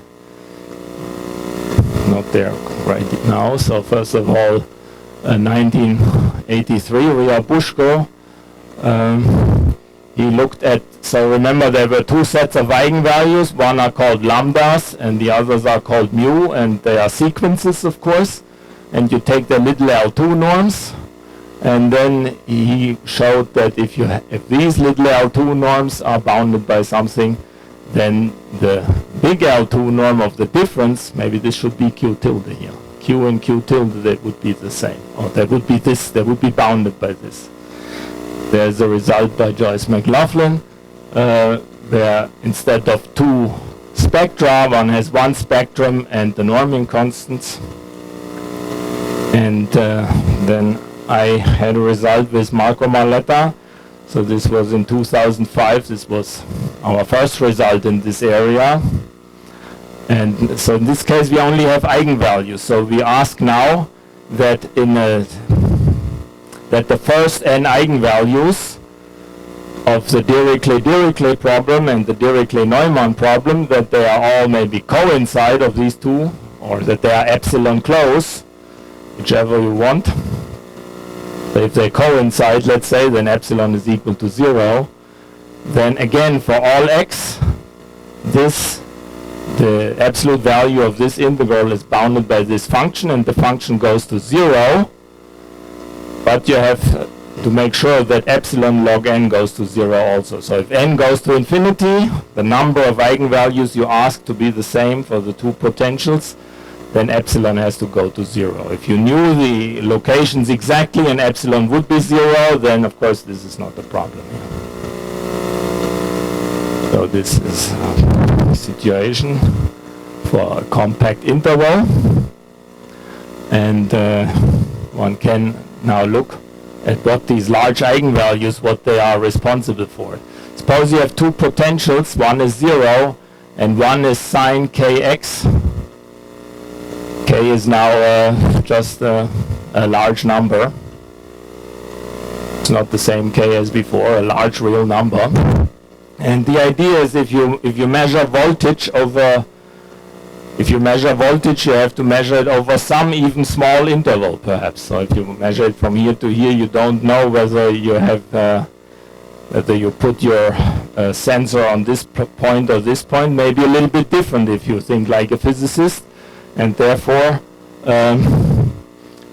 not there right now. So first of all, 1983, Ria Bushko, he looked at, so remember there were two sets of eigenvalues, one are called lambdas and the others are called mu, and they are sequences, of course, and you take the little L2 norms, and then he showed that if these little L2 norms are bounded by something, then the big L2 norm of the difference, maybe this should be Q tilde here, Q and Q tilde, they would be the same, or they would be bounded by this. there's a result by Joyce McLaughlin, where instead of two spectra, one has one spectrum and the norming constants. And then I had a result with Marco Marletta. So this was in 2005. This was our first result in this area. And so in this case we only have eigenvalues. So we ask now that that the first n eigenvalues of the Dirichlet problem and the Dirichlet-Neumann problem, that they are all maybe coincide of these two, or that they are epsilon close, whichever you want. So if they coincide, let's say, then epsilon is equal to 0. Then again, for all x, the absolute value of this integral is bounded by this function, and the function goes to 0. But you have to make sure that epsilon log n goes to 0 also. So if n goes to infinity, the number of eigenvalues you ask to be the same for the two potentials, then epsilon has to go to 0. If you knew the locations exactly and epsilon would be 0, then of course this is not a problem. So this is a situation for a compact interval. And one can now look at what these large eigenvalues, what they are responsible for. Suppose you have two potentials, one is 0 and one is sine kx. K is now just a large number. It's not the same k as before, a large real number. And the idea is if you measure voltage over, you have to measure it over some even small interval, perhaps. So if you measure it from here to here, you don't know whether you have whether you put your sensor on this point or this point. Maybe a little bit different if you think like a physicist, and therefore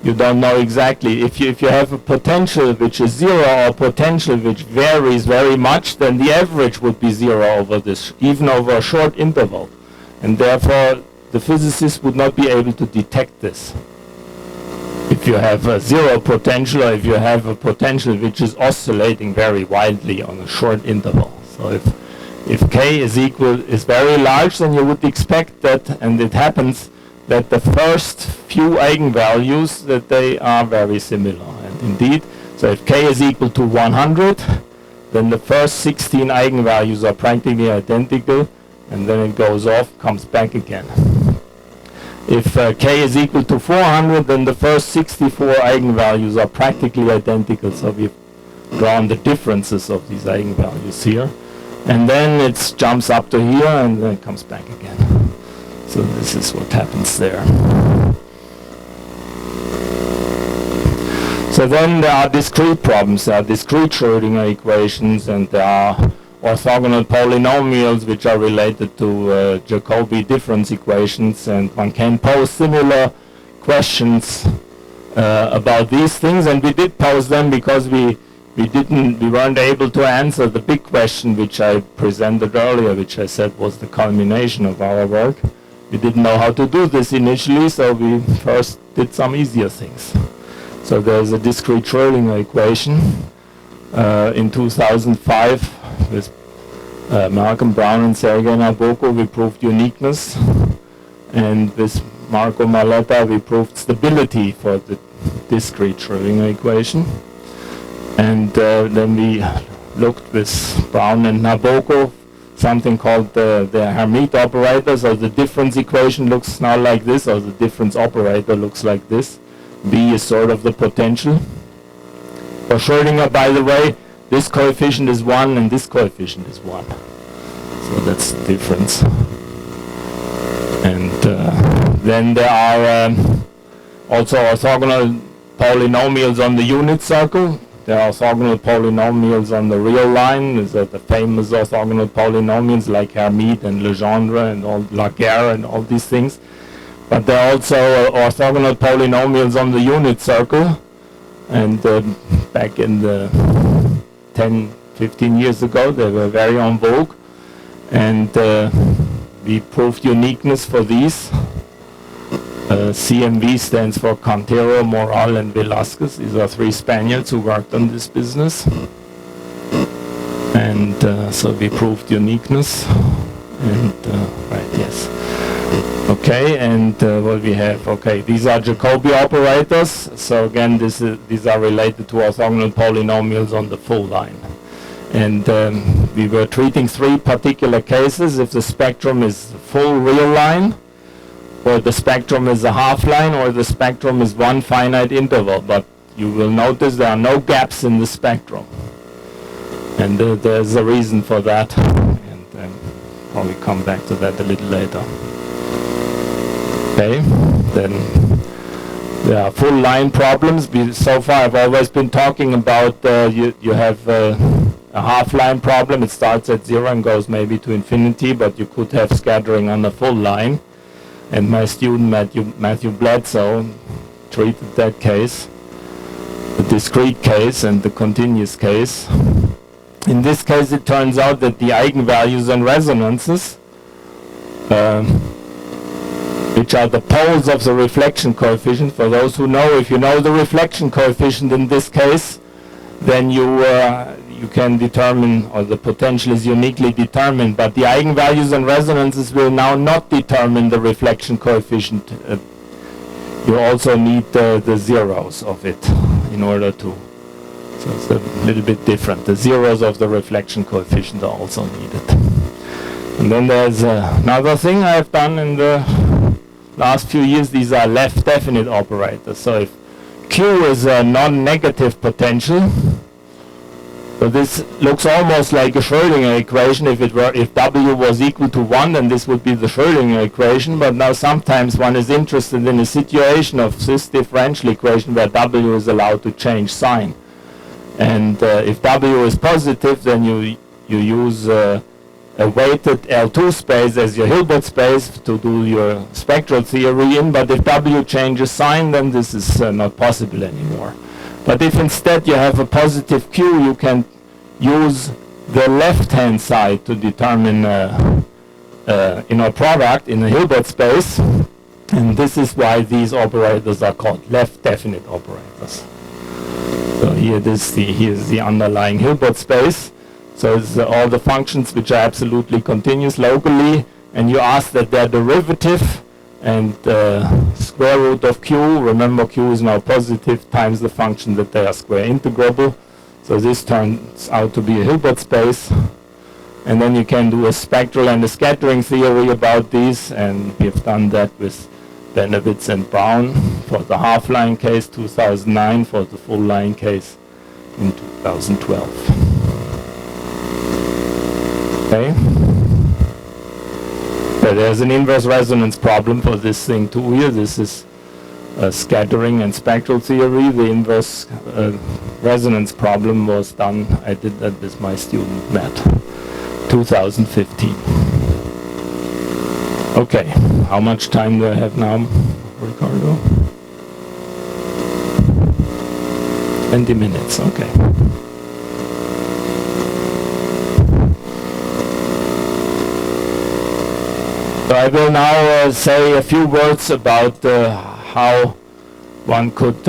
you don't know exactly. If you have a potential which is 0 or potential which varies very much, then the average would be 0 over this, even over a short interval, and therefore the physicist would not be able to detect this. If you have a 0 potential, or if you have a potential which is oscillating very wildly on a short interval. So if k is very large, then you would expect that, and it happens that the first few eigenvalues, that they are very similar. And indeed, so if k is equal to 100, then the first 16 eigenvalues are practically identical, and then it goes off, comes back again. If k is equal to 400, then the first 64 eigenvalues are practically identical. So we've drawn the differences of these eigenvalues here. And then it jumps up to here, and then it comes back again. So this is what happens there. So then there are discrete problems. There are discrete Schrödinger equations, and there are orthogonal polynomials which are related to Jacobi difference equations, and one can pose similar questions about these things, and we did pose them because we weren't able to answer the big question which I presented earlier, which I said was the culmination of our work. We didn't know how to do this initially, so we first did some easier things. So there's a discrete Schrödinger equation in 2005 with Malcolm Brown and Sergei Nabokov. We proved uniqueness, and with Marco Marletta we proved stability for the discrete Schrödinger equation. And then we looked with Brown and Nabokov something called the Hermite operator. So the difference equation looks now like this, or the difference operator looks like this. B is sort of the potential. For Schrödinger, by the way, this coefficient is 1 and this coefficient is 1. So that's the difference. And then there are also orthogonal polynomials on the unit circle. There are orthogonal polynomials on the real line. These are the famous orthogonal polynomials like Hermite and Legendre and all Laguerre and all these things. But there are also orthogonal polynomials on the unit circle. And back in the 10, 15 years ago, they were very en vogue. And we proved uniqueness for these. CMV stands for Cantero, Moral, and Velasquez. These are 3 Spaniards who worked on this business. so we proved uniqueness. And right, yes. Okay, and what we have? Okay, these are Jacobi operators. So again, these are related to orthogonal polynomials on the full line. And we were treating three particular cases: if the spectrum is full real line, or the spectrum is a half line, or the spectrum is one finite interval. But you will notice there are no gaps in the spectrum. And there's a reason for that. And probably come back to that a little later. Okay, then there are full line problems. So far I've always been talking about you have a half line problem. It starts at 0 and goes maybe to infinity, but you could have scattering on a full line. And my student Matthew Bledsoe treated that case, the discrete case and the continuous case. In this case, it turns out that the eigenvalues and resonances, which are the poles of the reflection coefficient, for those who know, if you know the reflection coefficient in this case, then you can determine, or the potential is uniquely determined, but the eigenvalues and resonances will now not determine the reflection coefficient. You also need the zeros of it in order to, so it's a little bit different. The zeros of the reflection coefficient are also needed. And then there's another thing I have done in the last few years. These are left definite operators. So if Q is a non-negative potential, so this looks almost like a Schrödinger equation. If W was equal to 1, then this would be the Schrödinger equation. But now sometimes one is interested in a situation of this differential equation where W is allowed to change sign. And if W is positive, then you use a weighted L2 space as your Hilbert space to do your spectral theory in. But if W changes sign, then this is not possible anymore. But if instead you have a positive Q, you can use the left-hand side to determine inner product in a Hilbert space. And this is why these operators are called left definite operators. So here's the underlying Hilbert space. So it's all the functions which are absolutely continuous locally, and you ask that their derivative and square root of Q, remember Q is now positive, times the function that they are square integrable. So this turns out to be a Hilbert space. And then you can do a spectral and a scattering theory about these, and we have done that with Benowitz and Brown for the half-line case 2009, for the full-line case in 2012. Okay. So there's an inverse resonance problem for this thing too here. This is scattering and spectral theory. The inverse resonance problem was done, I did that with my student Matt, 2015. Okay, how much time do I have now, Ricardo? 20 minutes, okay. So I will now say a few words about how one could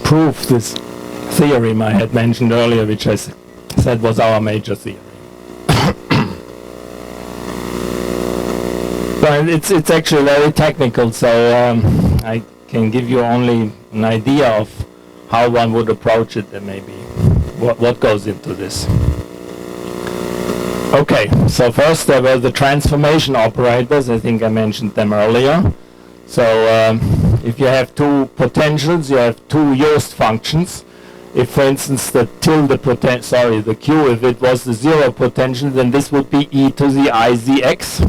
prove this theorem I had mentioned earlier, which I said was our major theory. So it's actually very technical, so I can give you only an idea of how one would approach it, and maybe what goes into this. Okay, so first there were the transformation operators. I think I mentioned them earlier. So if you have two potentials, you have two Jost functions. If, for instance, the Q, if it was the zero potential, then this would be e to the izx.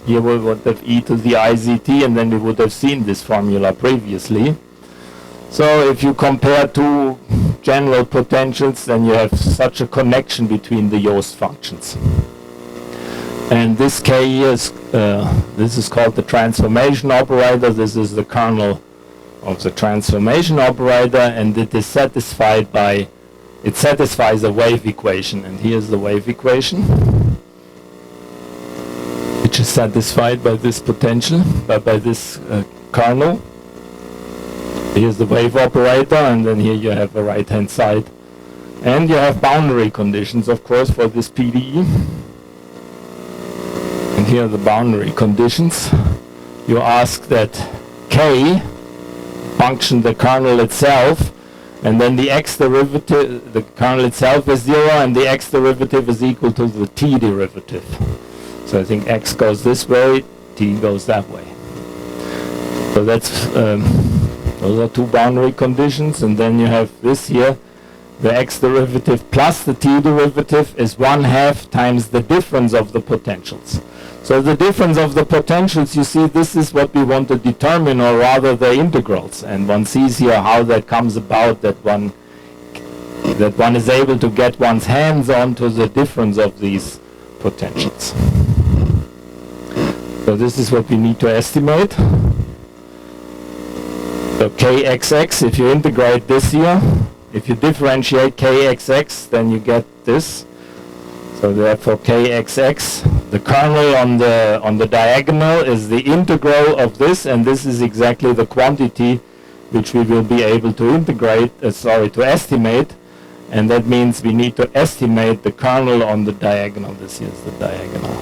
Here we would have e to the izt, and then we would have seen this formula previously. So if you compare two general potentials, then you have such a connection between the Jost functions. And this K here is, this is called the transformation operator. This is the kernel of the transformation operator, and it is satisfied by, it satisfies a wave equation. And here's the wave equation, which is satisfied by this potential, by this kernel. Here's the wave operator, and then here you have the right-hand side. And you have boundary conditions, of course, for this PDE. And here are the boundary conditions. You ask that K function the kernel itself, and then the x derivative, the kernel itself is 0, and the x derivative is equal to the t derivative. So I think x goes this way, t goes that way. So that's those are two boundary conditions, and then you have this here. The x derivative plus the t derivative is 1/2 times the difference of the potentials. So the difference of the potentials, you see, this is what we want to determine, or rather the integrals. And one sees here how that comes about, that one is able to get one's hands onto the difference of these potentials. So this is what we need to estimate. So kxx, if you integrate this here, if you differentiate kxx, then you get this. So therefore kxx, the kernel on the diagonal is the integral of this, and this is exactly the quantity which we will be able to to estimate, and that means we need to estimate the kernel on the diagonal. This is the diagonal.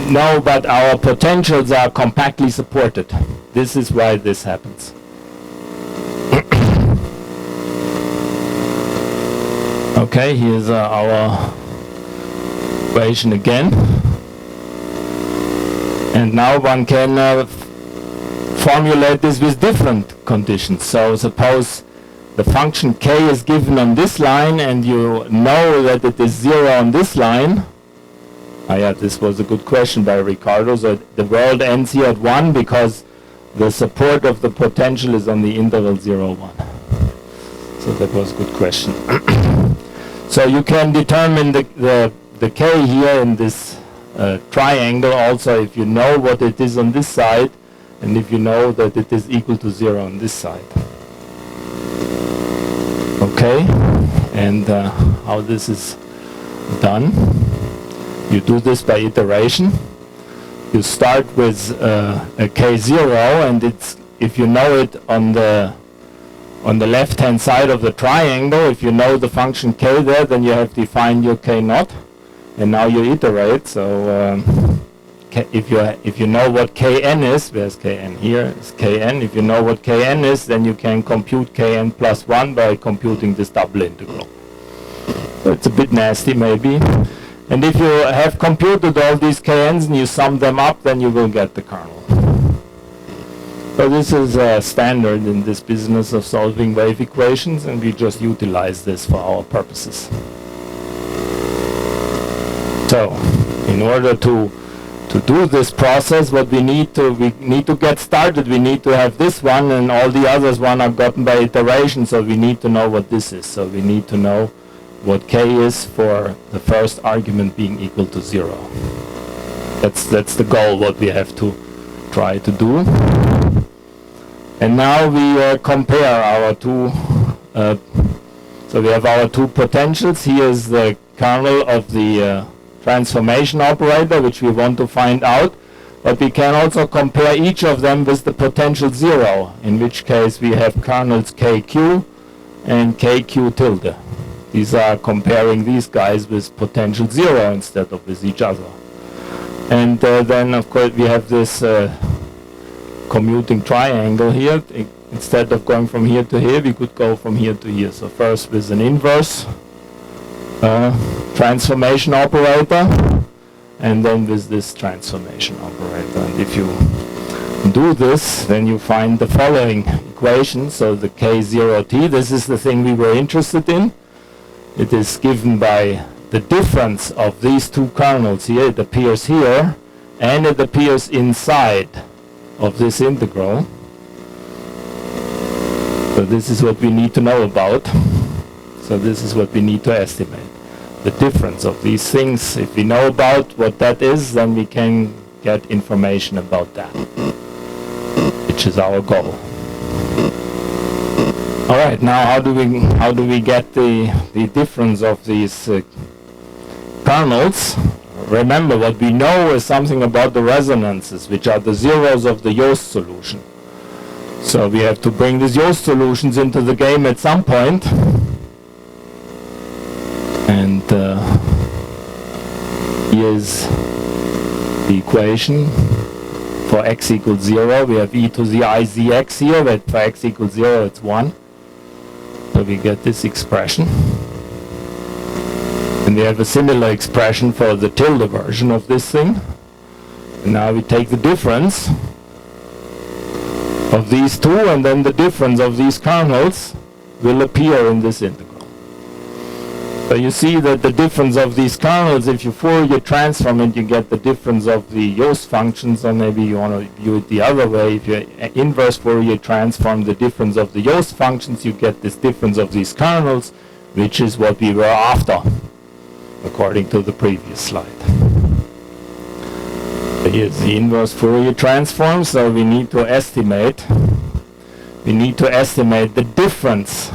No, but our potentials are compactly supported. This is why this happens. Okay, here's our equation again. And now one can formulate this with different conditions. So suppose the function k is given on this line, and you know that it is 0 on this line. Yeah, this was a good question by Ricardo. So the world ends here at 1 because the support of the potential is on the interval 0, 1. So that was a good question. So you can determine the k here in this triangle also if you know what it is on this side, and if you know that it is equal to 0 on this side. Okay, and how this is done. You do this by iteration. You start with a k0, and it's, if you know it on the left-hand side of the triangle, if you know the function k there, then you have defined your k0, and now you iterate. So if you know what kn is, where's kn? Here is kn. If you know what kn is, then you can compute kn plus 1 by computing this double integral. So it's a bit nasty maybe. And if you have computed all these kns and you sum them up, then you will get the kernel. So this is standard in this business of solving wave equations, and we just utilize this for our purposes. So, in order to do this process, what we need to get started. We need to have this one, and all the others one are gotten by iteration. So we need to know what this is. So we need to know what k is for the first argument being equal to 0. That's the goal, what we have to try to do. And now we compare our two, so we have our two potentials. Here is the kernel of the transformation operator, which we want to find out. But we can also compare each of them with the potential 0, in which case we have kernels kq and kq tilde. These are comparing these guys with potential 0 instead of with each other. And then, of course, we have this commuting triangle here. Instead of going from here to here, we could go from here to here. So first with an inverse transformation operator, and then with this transformation operator. And if you do this, then you find the following equation. So the k0t, this is the thing we were interested in. It is given by the difference of these two kernels here. It appears here, and it appears inside of this integral. So this is what we need to know about. So this is what we need to estimate. The difference of these things. If we know about what that is, then we can get information about that, which is our goal. All right, now how do we get the difference of these kernels? remember, what we know is something about the resonances, which are the zeros of the Yost solution. So we have to bring these Yost solutions into the game at some point. And here's the equation for x equals 0. We have e to the I zx here, but for x equals 0 it's 1. So we get this expression. And we have a similar expression for the tilde version of this thing. And now we take the difference of these two, and then the difference of these kernels will appear in this integral. So you see that the difference of these kernels, if you Fourier transform it, you get the difference of the Yost functions, or maybe you want to view it the other way. If you inverse Fourier transform the difference of the Yost functions, you get this difference of these kernels, which is what we were after, according to the previous slide. So here's the inverse Fourier transform, so we need to estimate the difference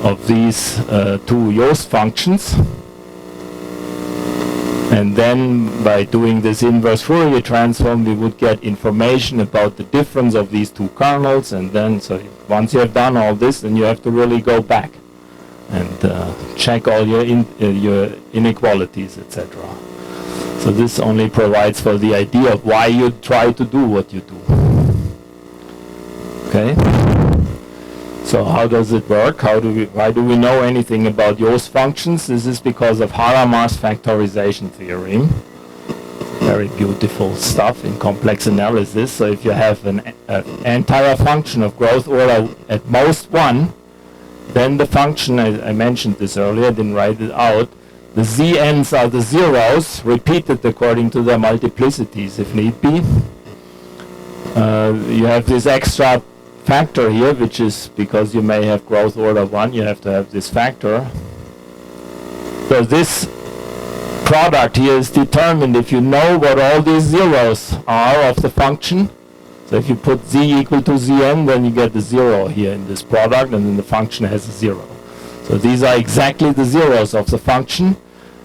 of these two Yost functions, and then by doing this inverse Fourier transform we would get information about the difference of these two kernels, and then so once you have done all this, then you have to really go back and check all your inequalities, etc. So this only provides for the idea of why you try to do what you do. Okay? So how does it work? Why do we know anything about Yost functions? This is because of Haramar's factorization theorem. Very beautiful stuff in complex analysis. So if you have an entire function of growth order at most 1, then the function, I mentioned this earlier, I didn't write it out, the zn's are the zeros, repeated according to their multiplicities if need be. You have this extra factor here, which is because you may have growth order 1, you have to have this factor. So this product here is determined if you know what all these zeros are of the function. So if you put z equal to zn, then you get the 0 here in this product, and then the function has a 0. So these are exactly the zeros of the function,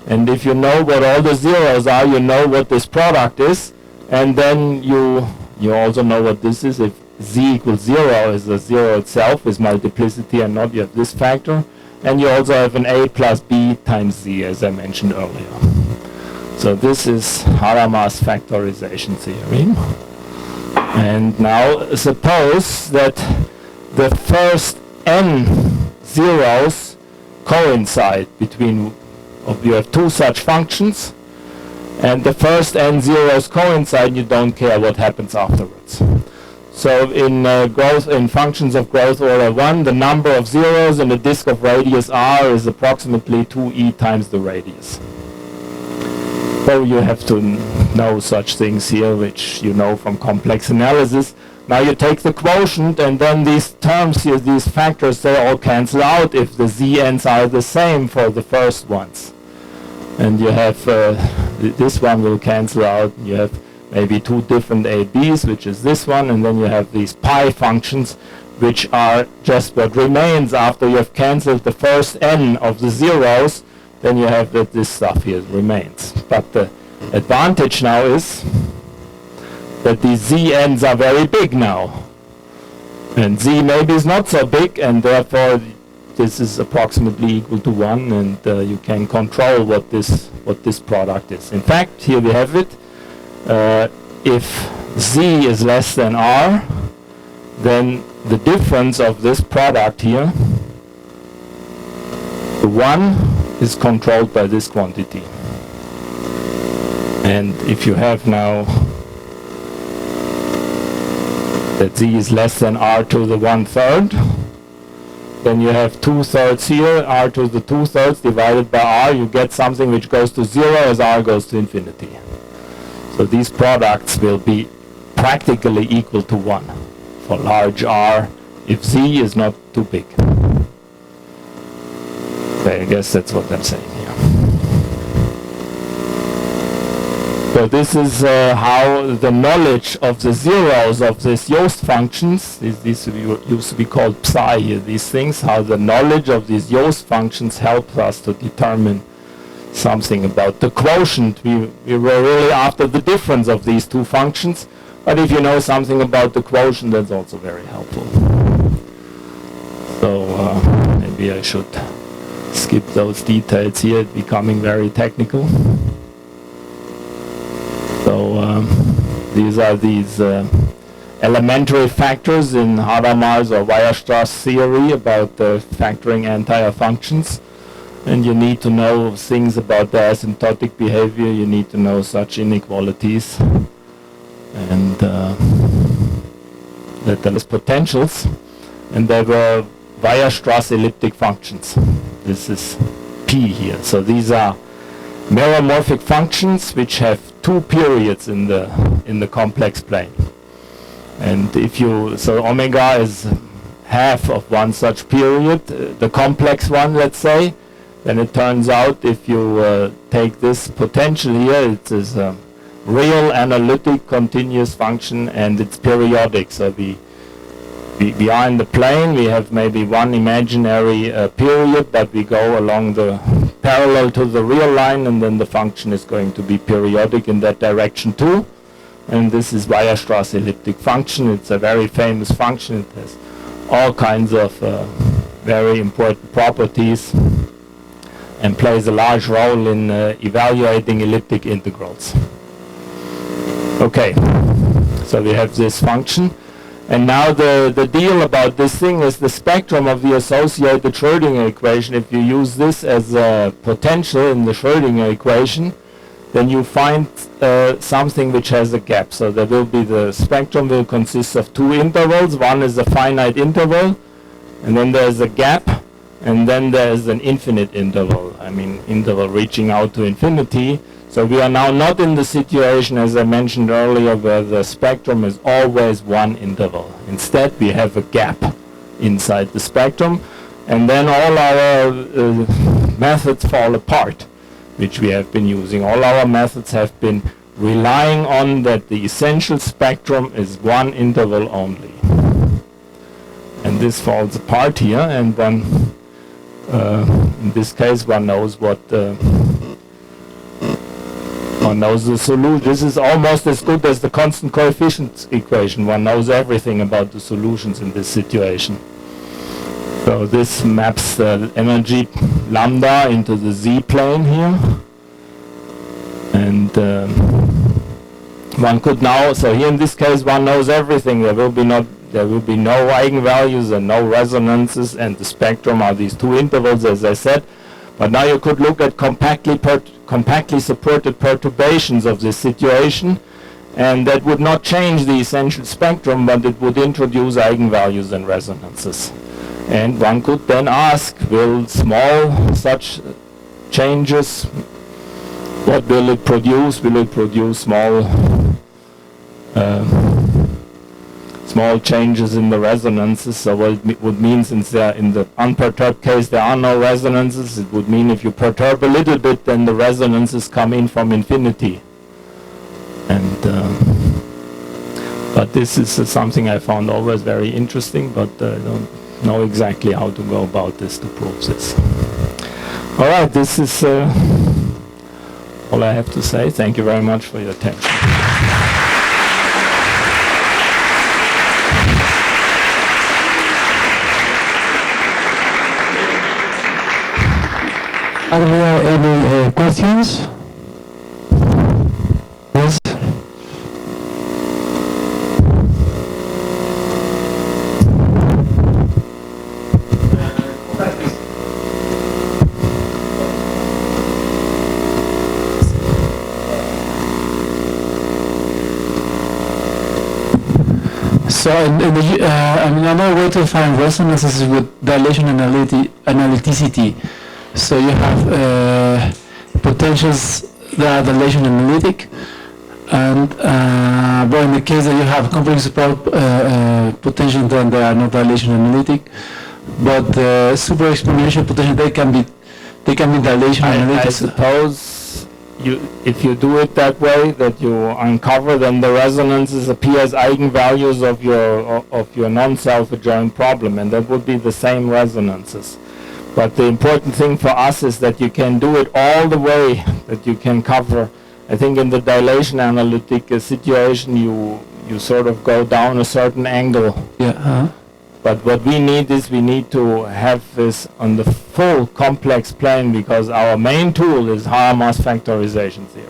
and if you know what all the zeros are, you know what this product is, and then you also know what this is. If z equals 0 is the 0 itself with multiplicity and not, you have this factor, and you also have an a plus b times z, as I mentioned earlier. So this is Haramar's factorization theorem. And now suppose that the first n zeros coincide between, you have two such functions, and the first n zeros coincide, you don't care what happens afterwards. So in functions of growth order 1, the number of zeros in the disk of radius r is approximately 2e times the radius. So you have to know such things here, which you know from complex analysis. Now you take the quotient, and then these terms here, these factors, they all cancel out if the zn's are the same for the first ones. And you have, this one will cancel out. You have maybe two different ABs, which is this one, and then you have these pi functions, which are just what remains after you have cancelled the first n of the zeros. Then you have that this stuff here remains. But the advantage now is that these zn's are very big now. And z maybe is not so big, and therefore this is approximately equal to 1, and you can control what this product is. In fact, here we have it. If z is less than r, then the difference of this product here, the 1, is controlled by this quantity. And if you have now that z is less than r to the 1/3, then you have 2/3 here, r to the 2/3 divided by r, you get something which goes to 0 as r goes to infinity. So these products will be practically equal to 1 for large r if z is not too big. Okay, I guess that's what I'm saying here. So this is how the knowledge of the zeros of these Yost functions, these used to be called psi here, these things, how the knowledge of these Yost functions helps us to determine something about the quotient. We were really after the difference of these two functions, but if you know something about the quotient, that's also very helpful. So maybe I should skip those details here, it's becoming very technical. So these are these elementary factors in Hadamard's or Weierstrass theory about factoring entire functions. And you need to know things about the asymptotic behavior, you need to know such inequalities. And that there is potentials, and there were Weierstrass elliptic functions. This is P here. So these are meromorphic functions which have two periods in the complex plane. And if you, so omega is half of one such period, the complex one, let's say, then it turns out if you take this potential here, it is a real analytic continuous function and it's periodic. So we are in the plane, we have maybe one imaginary period, but we go along the parallel to the real line, and then the function is going to be periodic in that direction too. And this is Weierstrass elliptic function. It's a very famous function. It has all kinds of very important properties and plays a large role in evaluating elliptic integrals. Okay, so we have this function. And now the deal about this thing is the spectrum of the associated Schrödinger equation. If you use this as a potential in the Schrödinger equation, then you find something which has a gap. So there will be, the spectrum will consist of two intervals. One is a finite interval, and then there's a gap, and then there's an infinite interval. I mean, interval reaching out to infinity. So we are now not in the situation, as I mentioned earlier, where the spectrum is always one interval. Instead, we have a gap inside the spectrum, and then all our methods fall apart, which we have been using. All our methods have been relying on that the essential spectrum is one interval only. And this falls apart here, and then in this case one knows what one knows the solution. This is almost as good as the constant coefficients equation. One knows everything about the solutions in this situation. So this maps the energy lambda into the z plane here. And one could now, so here in this case one knows everything. There will be no eigenvalues and no resonances, and the spectrum are these two intervals, as I said. But now you could look at compactly supported perturbations of this situation, and that would not change the essential spectrum, but it would introduce eigenvalues and resonances. And one could then ask, will small such changes, what will it produce? Will it produce small changes in the resonances? So what it would mean, since they are in the unperturbed case there are no resonances, it would mean if you perturb a little bit, then the resonances come in from infinity. And but this is something I found always very interesting, but I don't know exactly how to go about this to prove this. All right, this is all I have to say. Thank you very much for your attention. Are there any questions? Yes? So another way to find resonances is with dilation analyticity. So you have potentials that are dilation analytic, and but in the case that you have complex support potential, then they are not dilation analytic. But the super exponential potential, they can be dilation analytic. I suppose if you do it that way, that you uncover, then the resonances appear as eigenvalues of your non-self-adjoint problem, and that would be the same resonances. But the important thing for us is that you can do it all the way, that you can cover. I think in the dilation analytic situation, you sort of go down a certain angle. Yeah. But what we need is we need to have this on the full complex plane, because our main tool is higher mass factorization theory,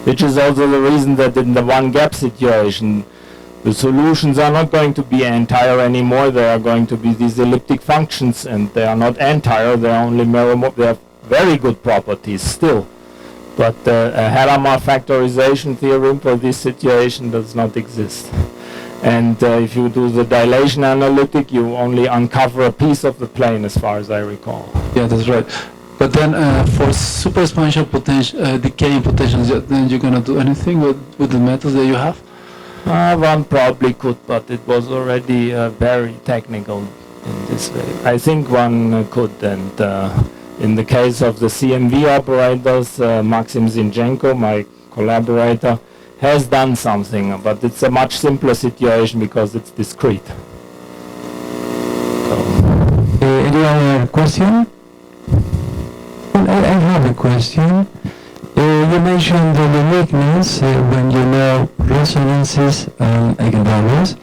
which is also the reason that in the one gap situation, the solutions are not going to be entire anymore. They are going to be these elliptic functions, and they are not entire. They are only they have very good properties still. But a Hadamard factorization theorem for this situation does not exist. And if you do the dilation analytic, you only uncover a piece of the plane, as far as I recall. Yeah, that's right. But then for super exponential potential, decaying potentials, then you're going to do anything with the methods that you have? One probably could, but it was already very technical in this way. I think one could, and in the case of the CMV operators, Maxim Zinchenko, my collaborator, has done something, but it's a much simpler situation because it's discrete. Any other question? Well, I have a question. You mentioned the uniqueness when you know resonances and eigenvalues.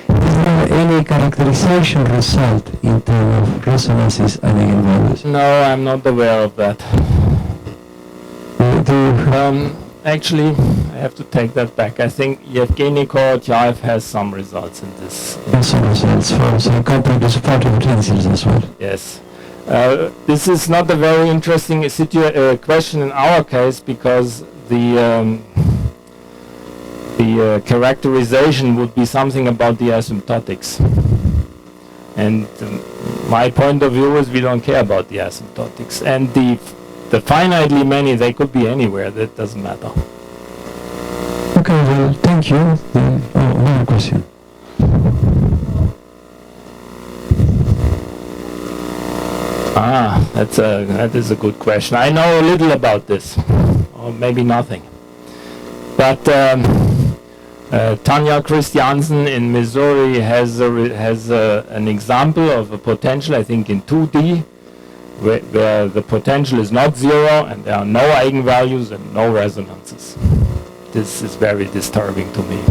Is there any characterization result in terms of resonances and eigenvalues? No, I'm not aware of that. Actually, I have to take that back. I think Yevgeny Korotyaev has some results in this. Some results for some compared to supportive potentials as well. Yes. This is not a very interesting question in our case, because the characterization would be something about the asymptotics. And my point of view is we don't care about the asymptotics. And the finitely many, they could be anywhere, that doesn't matter. Okay, well, thank you. Another question. That is a good question. I know a little about this, or maybe nothing. But Tanja Christiansen in Missouri has an example of a potential, I think in 2D, where the potential is not zero and there are no eigenvalues and no resonances. This is very disturbing to me.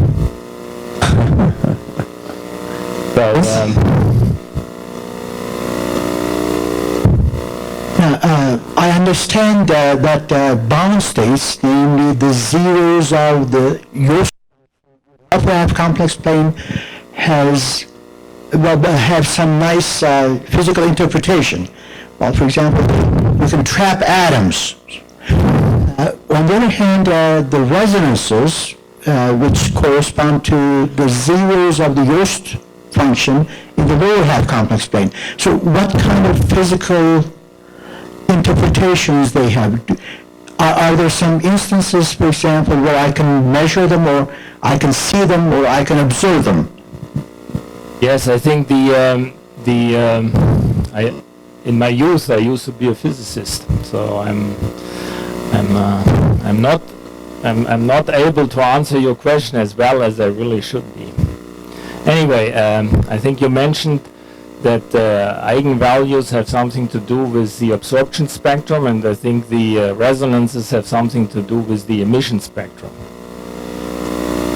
I understand that bound states, namely the zeros of the upper complex plane, have some nice physical interpretation. Well, for example, you can trap atoms. On the other hand, the resonances, which correspond to the zeros of the Yost function in the lower half complex plane. So what kind of physical interpretations they have? Are there some instances, for example, where I can measure them, or I can see them, or I can observe them? Yes, I think in my youth I used to be a physicist, so I'm not able to answer your question as well as I really should be. Anyway, I think you mentioned that eigenvalues have something to do with the absorption spectrum, and I think the resonances have something to do with the emission spectrum.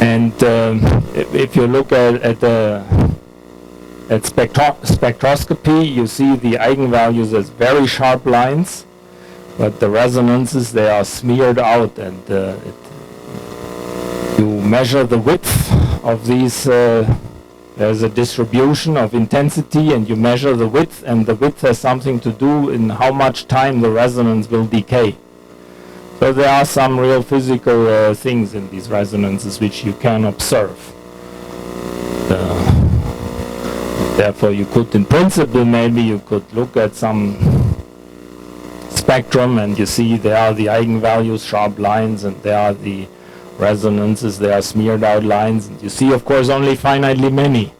And if you look at spectroscopy, you see the eigenvalues as very sharp lines, but the resonances, they are smeared out, and you measure the width of these. There's a distribution of intensity, and you measure the width, and the width has something to do in how much time the resonance will decay. So there are some real physical things in these resonances which you can observe. Therefore, you could, in principle, maybe you could look at some spectrum, and you see there are the eigenvalues, sharp lines, and there are the resonances, they are smeared out lines, and you see, of course, only finitely many.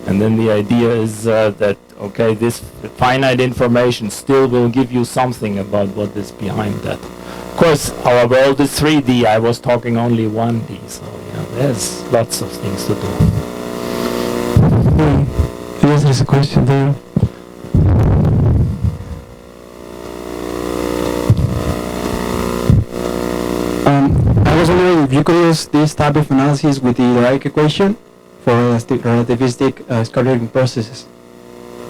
And then the idea is that, okay, this finite information still will give you something about what is behind that. Of course, our world is 3D. I was talking only 1D, so yeah, there's lots of things to do. Yes, there's a question there. if you could use this type of analysis with the Drake equation for relativistic Schrödinger processes.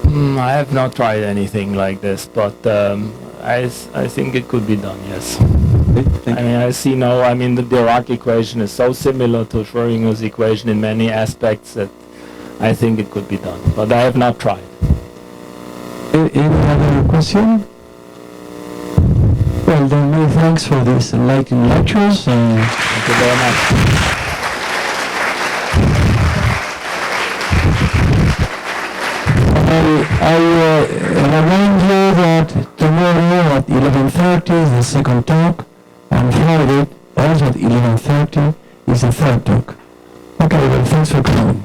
I have not tried anything like this, but I think it could be done, yes. Thank I mean, I see no, I mean, the Dirac equation is so similar to Schrödinger's equation in many aspects that I think it could be done, but I have not tried. Any other question? Well, then many thanks for these enlightening lectures. Thank you very much. I remind you that tomorrow at 11:30 is the second talk, and Friday also at 11:30 is the third talk. Okay, well, thanks for coming.